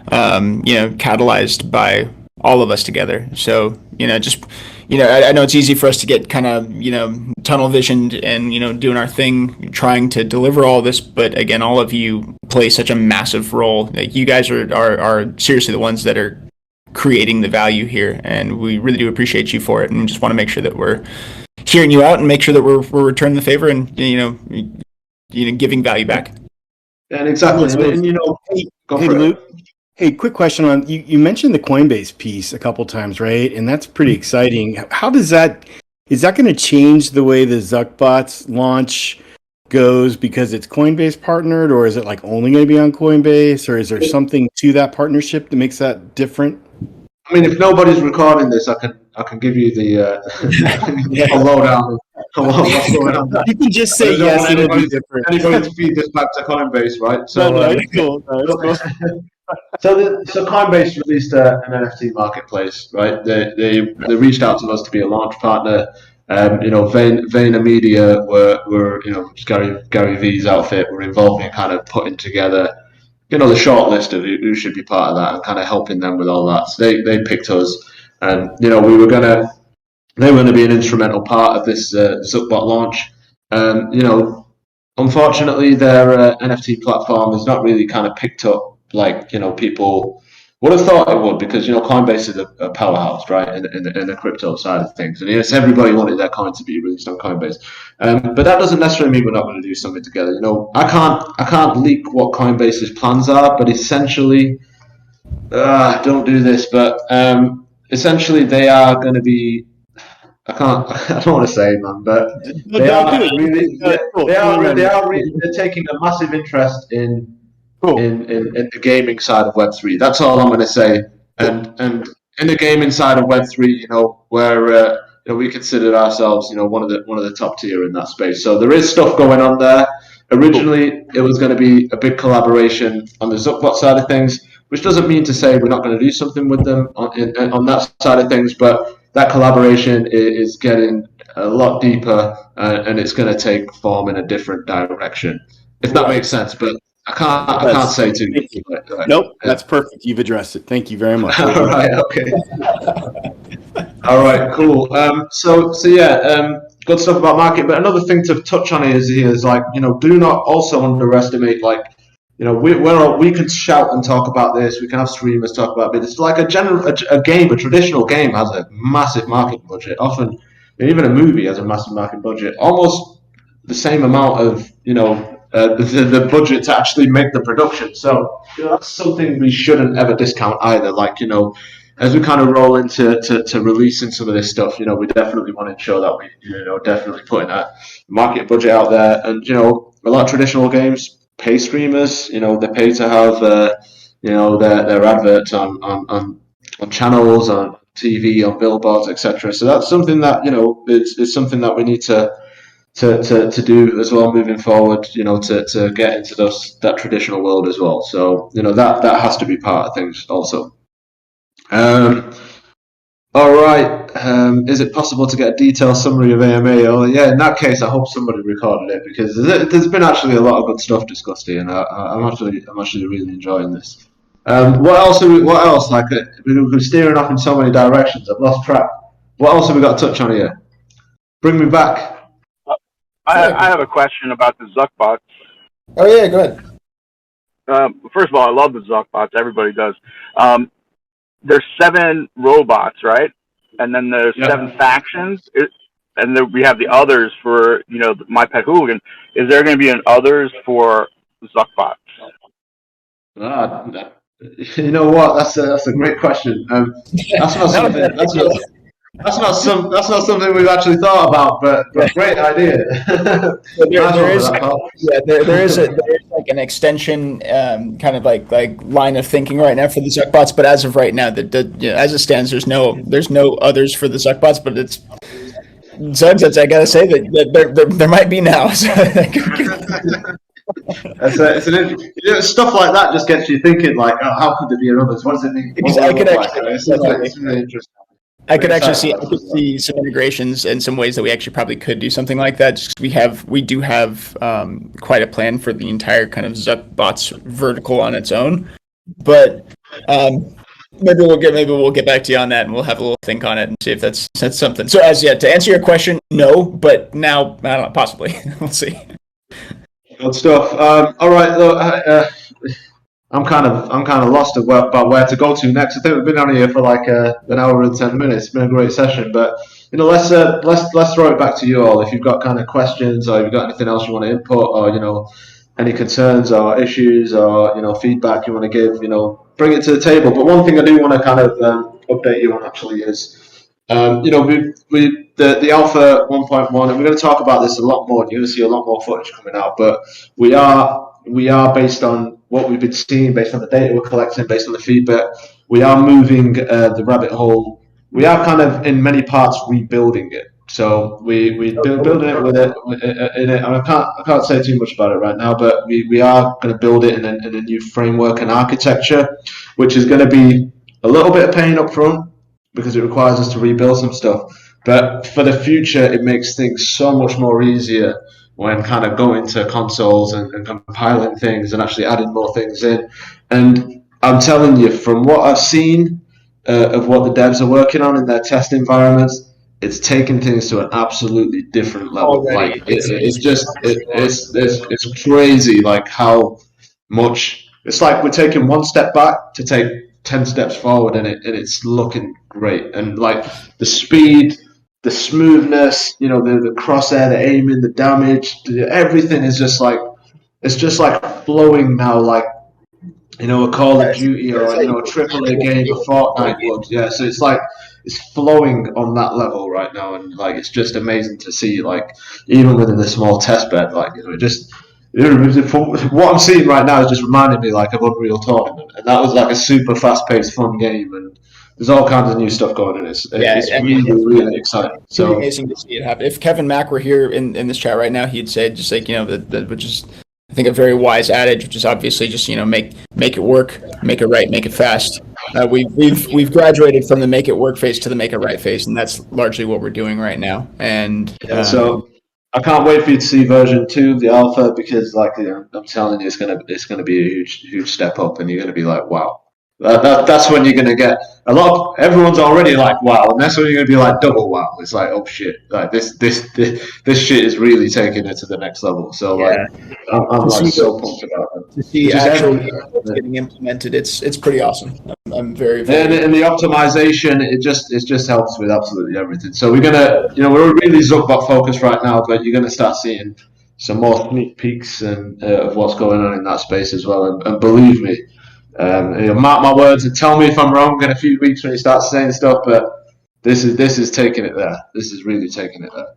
catalyzed by all of us together. So, I know it's easy for us to get kind of, tunnel visioned and, doing our thing, trying to deliver all this. But again, all of you play such a massive role. Like you guys are seriously the ones that are creating the value here. And we really do appreciate you for it. And just want to make sure that we're hearing you out and make sure that we're returning the favor and, giving value back. And exactly. Go for it. Hey, quick question on you mentioned the Coinbase piece a couple times, right? And that's pretty exciting. How is that going to change the way the Zuckbots launch goes because it's Coinbase partnered, or is it like only going to be on Coinbase, or is there something to that partnership that makes that different? I mean, if nobody's recording this, I can give you the lowdown. What's going on there. You can just say yes, it'll be different. Anybody's feed this back to Coinbase, right? So cool. So Coinbase released an NFT marketplace, right? They reached out to us to be a launch partner. Vayner Media were Gary V's outfit were involved in kind of putting together, the short list of who should be part of that and kind of helping them with all that. So they picked us, and they were gonna be an instrumental part of this Zuckbot launch. Unfortunately, their NFT platform is not really kind of picked up like people would have thought it would, because Coinbase is a powerhouse, right, in the crypto side of things, and yes, everybody wanted their coin to be released on Coinbase, but that doesn't necessarily mean we're not going to do something together. I can't leak what Coinbase's plans are, but essentially, don't do this, but essentially they are going to be. I don't want to say, man, but they are taking a massive interest in the gaming side of Web3. That's all I'm going to say. And in the gaming side of Web3, where we consider ourselves, one of the top tier in that space. So there is stuff going on there. Originally, it was going to be a big collaboration on the Zuckbot side of things, which doesn't mean to say we're not going to do something with them on that side of things, but that collaboration is getting a lot deeper, and it's going to take form in a different direction, if that makes sense. But I can't say too much. Nope, that's perfect. You've addressed it. Thank you very much. All right, okay. All right, cool. So yeah, good stuff about market. But another thing to touch on is like, do not also underestimate, like, we can shout and talk about this. We can have streamers talk about it. It's like a traditional game has a massive marketing budget. Often, even a movie has a massive marketing budget. Almost the same amount of, the budget to actually make the production. So, that's something we shouldn't ever discount either. Like, as we kind of roll into to releasing some of this stuff, we definitely want to ensure that we, definitely putting that market budget out there. And, a lot of traditional games pay streamers, they pay to have, their adverts on channels, on TV, on billboards, etc. So that's something that, is something that we need to do as well moving forward, to get into that traditional world as well. So, that has to be part of things also. All right. Is it possible to get a detailed summary of AMA? Oh, yeah. In that case, I hope somebody recorded it, because there's been actually a lot of good stuff discussed here, and I'm actually really enjoying this. What else? Like, we're steering off in so many directions. I've lost track. What else have we got to touch on here? Bring me back. I have a question about the Zuckbots. Oh yeah, go ahead. First of all, I love the Zuckbots. Everybody does. There's 7 robots, right? And then there's 7 factions. And then we have the others for, my Pet Hooligan. Is there going to be an others for Zuckbots? You know what? That's a great question. That's not something. That's not something we've actually thought about, but great idea. there is like an extension kind of like line of thinking right now for the Zuckbots, but as of right now, as it stands, there's no others for the Zuckbots, but it's Zugs. I gotta say that there might be now. Stuff like that just gets you thinking, like, oh, how could there be others? What does it mean? It's really interesting. I could see some integrations and some ways that we actually probably could do something like that. Just we do have quite a plan for the entire kind of Zuckbots vertical on its own, but maybe we'll get back to you on that, and we'll have a little think on it and see if that's something. So to answer your question, no, but now I don't know, possibly. We'll see. Good stuff. All right, look, I'm kind of lost about where to go to next. I think we've been on here for like an hour and 10 minutes. It's been a great session, but let's throw it back to you all. If you've got kind of questions, or if you've got anything else you want to input, or any concerns or issues, or feedback you want to give, bring it to the table. But one thing I do want to kind of update you on actually is, the Alpha 1.1, and we're going to talk about this a lot more. You're going to see a lot more footage coming out, but we are based on what we've been seeing, based on the data we're collecting, based on the feedback. We are moving the rabbit hole. We are kind of in many parts rebuilding it. So we're building it with it in it. I can't say too much about it right now, but we are going to build it in a new framework and architecture, which is going to be a little bit of pain up front because it requires us to rebuild some stuff. But for the future, it makes things so much more easier when kind of going to consoles and compiling things and actually adding more things in. And I'm telling you, from what I've seen of what the devs are working on in their test environments, it's taking things to an absolutely different level. Already, like it's crazy, like how much it's like we're taking one step back to take 10 steps forward, and it's looking great. And like the speed, the smoothness, the crosshair, the aiming, the damage, everything is just like, it's just like flowing now, like, a Call of Duty or, a AAA game, a Fortnite would. Yeah, so it's like, it's flowing on that level right now, and like, it's just amazing to see, like, even within the small test bed, like, what I'm seeing right now is just reminding me like of Unreal Tournament, and that was like a super fast-paced, fun game, and there's all kinds of new stuff going on. It's really exciting. It's really amazing to see it happen. If Kevin Mack were here in this chat right now, he'd say just like that, which is I think a very wise adage, which is obviously just make it work, make it right, make it fast. We've graduated from the make it work phase to the make it right phase, and that's largely what we're doing right now. And so I can't wait for you to see version 2 of the alpha, because like I'm telling you, it's gonna be a huge step up, and you're gonna be like, wow. That's when you're going to get everyone's already like, wow, and that's when you're going to be like double wow. It's like, oh shit, like this shit is really taking it to the next level. So like, I'm like so pumped about it. To see actually getting implemented, it's pretty awesome. I'm very and the optimization, it just helps with absolutely everything. So we're gonna, we're really Zuckbot focused right now, but you're gonna start seeing some more sneak peeks and of what's going on in that space as well. And believe me, Mark my words and tell me if I'm wrong in a few weeks when he starts saying stuff. But this is taking it there. This is really taking it there.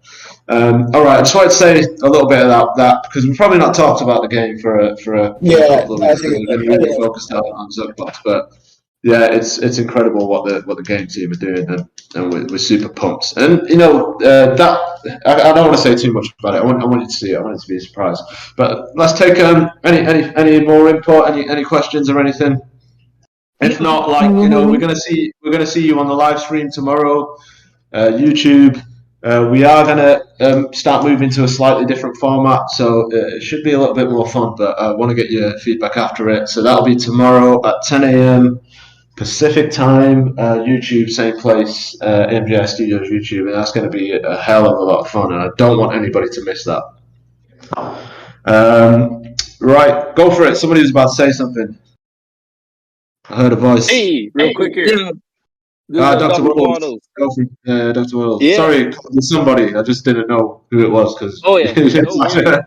All right, I just wanted to say a little bit about that because we've probably not talked about the game for a couple of weeks. We've been really focused on Zuckbox, but yeah, it's incredible what the game team are doing, and we're super pumped. And that I don't want to say too much about it. I want you to see it. I want it to be a surprise. But let's take any more input, any questions or anything. If not, we're gonna see you on the live stream tomorrow, YouTube. We are gonna start moving to a slightly different format, so it should be a little bit more fun. But I want to get your feedback after it. So that'll be tomorrow at 10 a.m. Pacific time. YouTube, same place, MGI Studios YouTube, and that's going to be a hell of a lot of fun. And I don't want anybody to miss that. Right, go for it. Somebody was about to say something. I heard a voice. Hey, real quick here. Dr. Waddles. Dr. Waddles. Yeah. Sorry, there's somebody. I just didn't know who it was because. Oh yeah. No worries.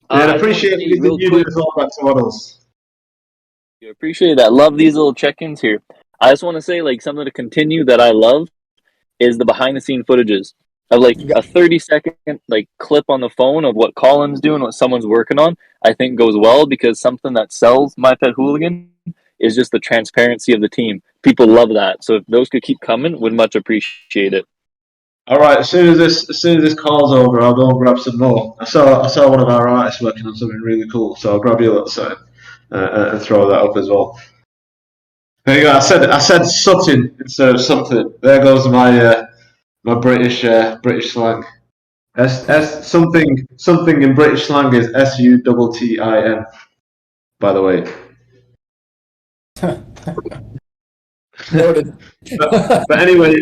I appreciate everything you do as well, Dr. Waddles. I appreciate that. Love these little check-ins here. I just want to say, something to continue that I love is the behind-the-scene footages of a 30-second clip on the phone of what Colin's doing, what someone's working on. I think goes well because something that sells My Pet Hooligan is just the transparency of the team. People love that. So if those could keep coming, would much appreciate it. All right, as soon as this call's over, I'll go and grab some more. I saw one of our artists working on something really cool, so I'll grab you a little something and throw that up as well. There you go. I said Sutton instead of something. There goes my British slang. Something in British slang is SUTTIN. By the way. but anyway,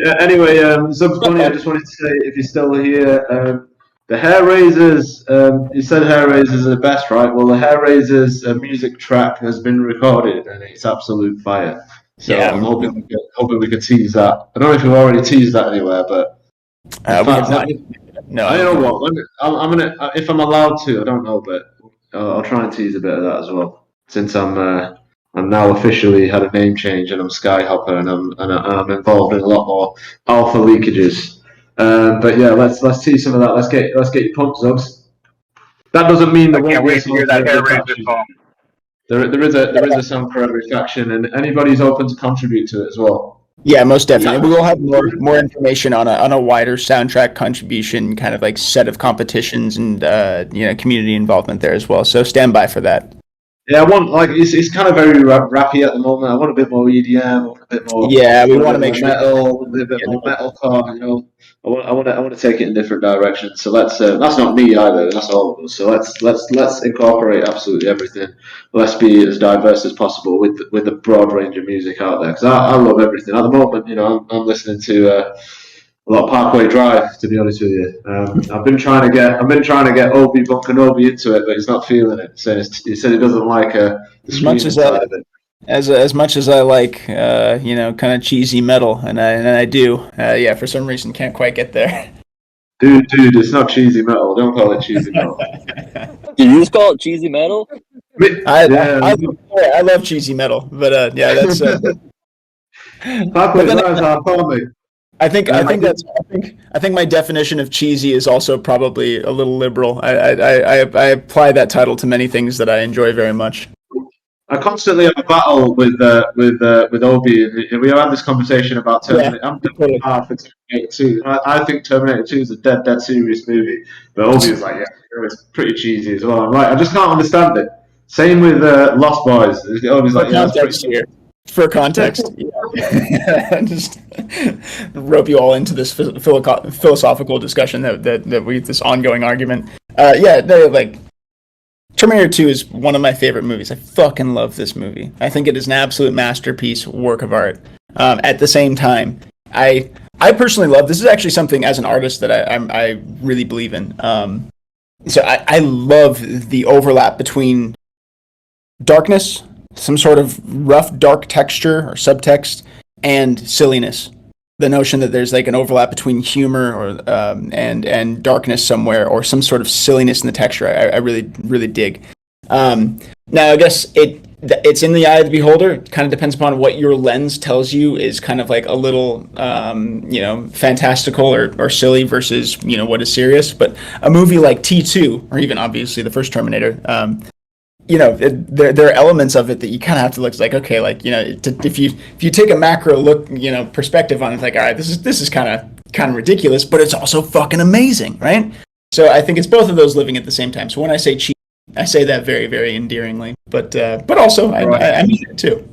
Zub's funny. I just wanted to say, if you're still here, the hair raisers. You said hair raisers are the best, right? Well, the hair raisers music track has been recorded, and it's absolute fire. So yeah. I'm hoping we can tease that. I don't know if we've already teased that anywhere, but I don't know what. I'm gonna, if I'm allowed to. I don't know, but I'll try and tease a bit of that as well. Since I'm now officially had a name change and I'm Skyhopper and I'm involved in a lot more alpha leakages. But yeah, let's tease some of that. Let's get you pumped, Zubs. That doesn't mean there won't be a song for every faction. There is a song for every faction, and anybody's open to contribute to it as well. Yeah, most definitely. We will have more information on a wider soundtrack contribution kind of set of competitions and community involvement there as well. So stand by for that. Yeah, I want it's kind of very rappy at the moment. I want a bit more EDM, a bit more. Yeah, we want to make sure metal, a bit more metalcore. I want to take it in different directions. So let's. That's not me either. That's all of us. So let's incorporate absolutely everything. Let's be as diverse as possible with a broad range of music out there. Because I love everything at the moment. I'm listening to a lot of Parkway Drive, to be honest with you. I've been trying to get Obi Bunkanobi into it, but he's not feeling it. He said he doesn't like the screaming side of it. As much as I like kind of cheesy metal, and I do, for some reason can't quite get there. Dude, it's not cheesy metal. Don't call it cheesy metal. Did you just call it cheesy metal? I love cheesy metal, but that's. Parkway Drive's hardcore, I think my definition of cheesy is also probably a little liberal. I apply that title to many things that I enjoy very much. I constantly have a battle with Obi, and we had this conversation about Terminator. Yeah, I'm definitely hard for Terminator 2. I think Terminator 2 is a dead serious movie, but Obi is like, it's pretty cheesy as well. I'm like, I just can't understand it. Same with Lost Boys. Obi's like, it's pretty cheesy. For context, just rope you all into this philosophical discussion this ongoing argument. Terminator 2 is one of my favorite movies. I fucking love this movie. I think it is an absolute masterpiece, work of art. At the same time, I personally love, this is actually something as an artist that I really believe in. So I love the overlap between darkness, some sort of rough, dark texture or subtext, and silliness. The notion that there's an overlap between humor or and darkness somewhere, or some sort of silliness in the texture, I really, really dig. Now, I guess it's in the eye of the beholder. It kind of depends upon what your lens tells you is kind of like a little, fantastical or silly versus, what is serious. But a movie like T2, or even obviously the first Terminator, there are elements of it that you kind of have to look like, okay, like, if you take a macro look, perspective on it, it's like, all right, this is kind of ridiculous, but it's also fucking amazing, right? So I think it's both of those living at the same time. So when I say cheap, I say that very, very endearingly, but also I mean it too.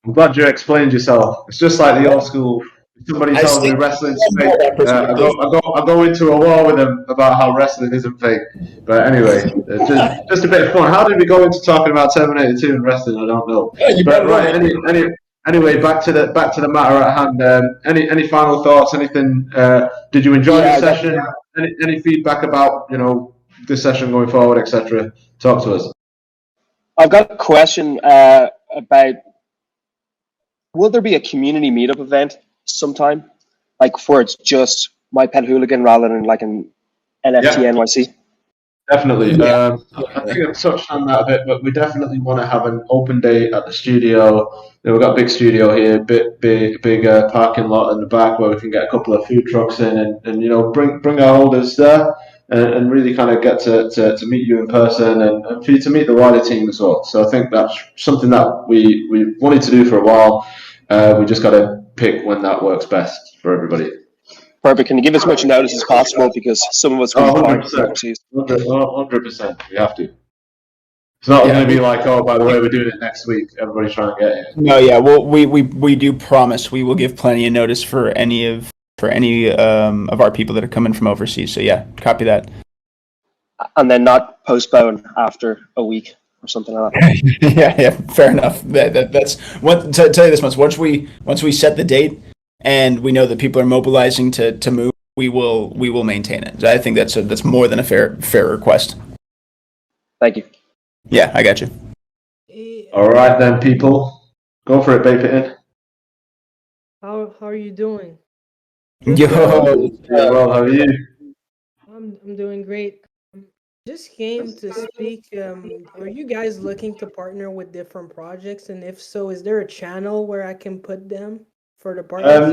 I'm glad you explained yourself. It's just like the old school. Somebody tells me wrestling's fake. I go into a war with them about how wrestling isn't fake. But anyway, just a bit of fun. How did we go into talking about Terminator 2 and wrestling? I don't know. But right, anyway, back to the matter at hand. Any final thoughts? Anything? Did you enjoy the session? Any feedback about this session going forward, etc.? Talk to us. I've got a question about, will there be a community meetup event sometime, like where it's just My Pet Hooligan rather than like an NFT NYC? Definitely. I think I've touched on that a bit, but we definitely want to have an open day at the studio. We've got a big studio here, big parking lot in the back where we can get a couple of food trucks in and bring our holders there and really kind of get to meet you in person and for you to meet the wider team as well. So I think that's something that we wanted to do for a while. We just got to pick when that works best for everybody. Perfect. Can you give as much notice as possible, because some of us will be flying overseas. 100%. We have to. It's not going to be like, oh, by the way, we're doing it next week. Everybody's trying to get here. No, yeah. Well, we do promise we will give plenty of notice for any of our people that are coming from overseas. So yeah, copy that. And then not postpone after a week or something like that. yeah, fair enough. That's what to tell you this much. Once we set the date and we know that people are mobilizing to move, we will maintain it. So I think that's more than a fair request. Thank you. Yeah, I got you. All right then, people, go for it, Bape it in. How are you doing? Yo, well, how are you? I'm doing great. Just came to speak. Are you guys looking to partner with different projects? And if so, is there a channel where I can put them for the partnership?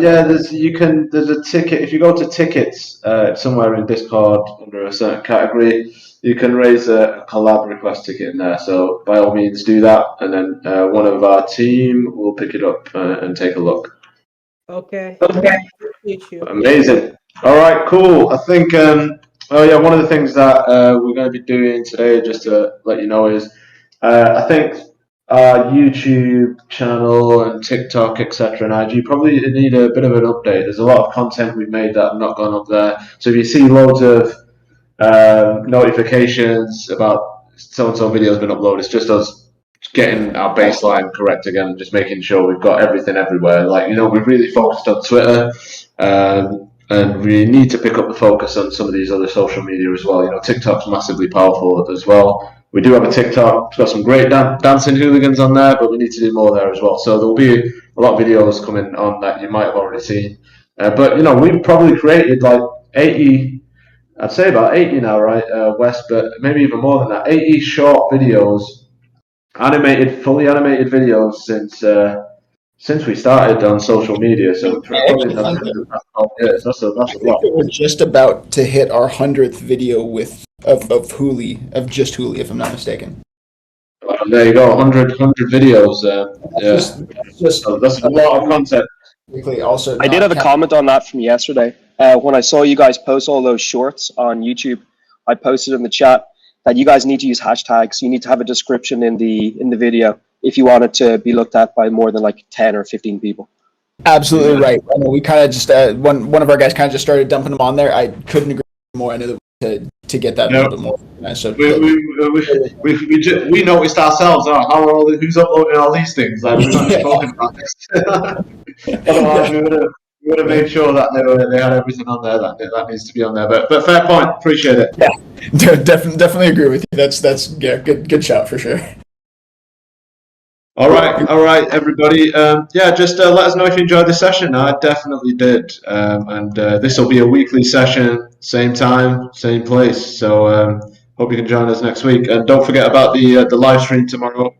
There's a ticket. If you go to tickets somewhere in Discord under a certain category, you can raise a collab request ticket in there. So by all means do that, and then one of our team will pick it up and take a look. Okay. Appreciate you. Amazing. All right, cool. I think one of the things that we're going to be doing today, just to let you know, is I think our YouTube channel and TikTok, etc., and IG probably need a bit of an update. There's a lot of content we've made that have not gone up there. So if you see loads of notifications about so-and-so video has been uploaded, it's just us getting our baseline correct again and just making sure we've got everything everywhere. We've really focused on Twitter, and we need to pick up the focus on some of these other social media as well. TikTok's massively powerful as well. We do have a TikTok. It's got some great dancing hooligans on there, but we need to do more there as well. So there'll be a lot of videos coming on that you might have already seen. But we've probably created like 80, I'd say about 80 now, right, Wes, but maybe even more than that. 80 short videos, fully animated videos since we started on social media. So probably in the past 12 years. That's a lot. We're just about to hit our 100th video of Hooli, of just Hooli, if I'm not mistaken. There you go, 100 videos. That's a lot of content. Also, I did have a comment on that from yesterday. When I saw you guys post all those shorts on YouTube, I posted in the chat that you guys need to use hashtags. You need to have a description in the video if you want it to be looked at by more than like 10 or 15 people. Absolutely right. I mean, we kind of just one of our guys kind of just started dumping them on there. I couldn't agree more. I knew that to get that a little bit more. So we noticed ourselves. Who's uploading all these things? Like, we're not just talking about this. Otherwise, we would have made sure that they had everything on there that needs to be on there. But fair point. Appreciate it. Yeah, definitely agree with you. That's good shout for sure. All right, everybody. Just let us know if you enjoyed the session. I definitely did. And this will be a weekly session, same time, same place. So Hope you can join us next week. And don't forget about the live stream tomorrow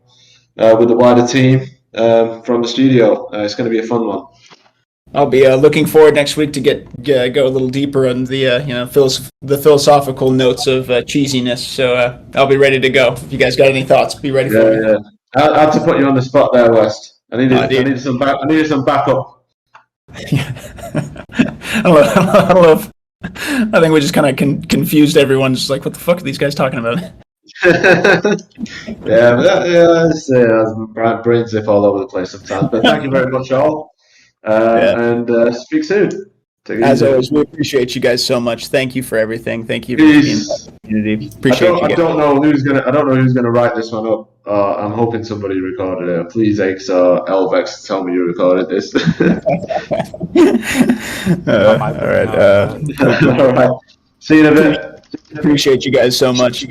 with the wider team from the studio. It's going to be a fun one. I'll be looking forward next week to go a little deeper on the the philosophical notes of cheesiness. So I'll be ready to go. If you guys got any thoughts, be ready for me. Yeah. I had to put you on the spot there, West. I needed some backup. I don't know if, I think we just kind of confused everyone. Just like, what the fuck are these guys talking about? My brain zip all over the place sometimes. But thank you very much, all. And speak soon. As always, we appreciate you guys so much. Thank you for everything. Thank you for being in the community. Appreciate you guys. I don't know who's gonna write this one up. I'm hoping somebody recorded it. Please, X or Elvex, tell me you recorded this. All right. All right. See you in a bit. Appreciate you guys so much.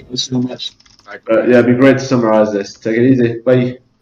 But yeah, it'd be great to summarize this. Take it easy. Bye.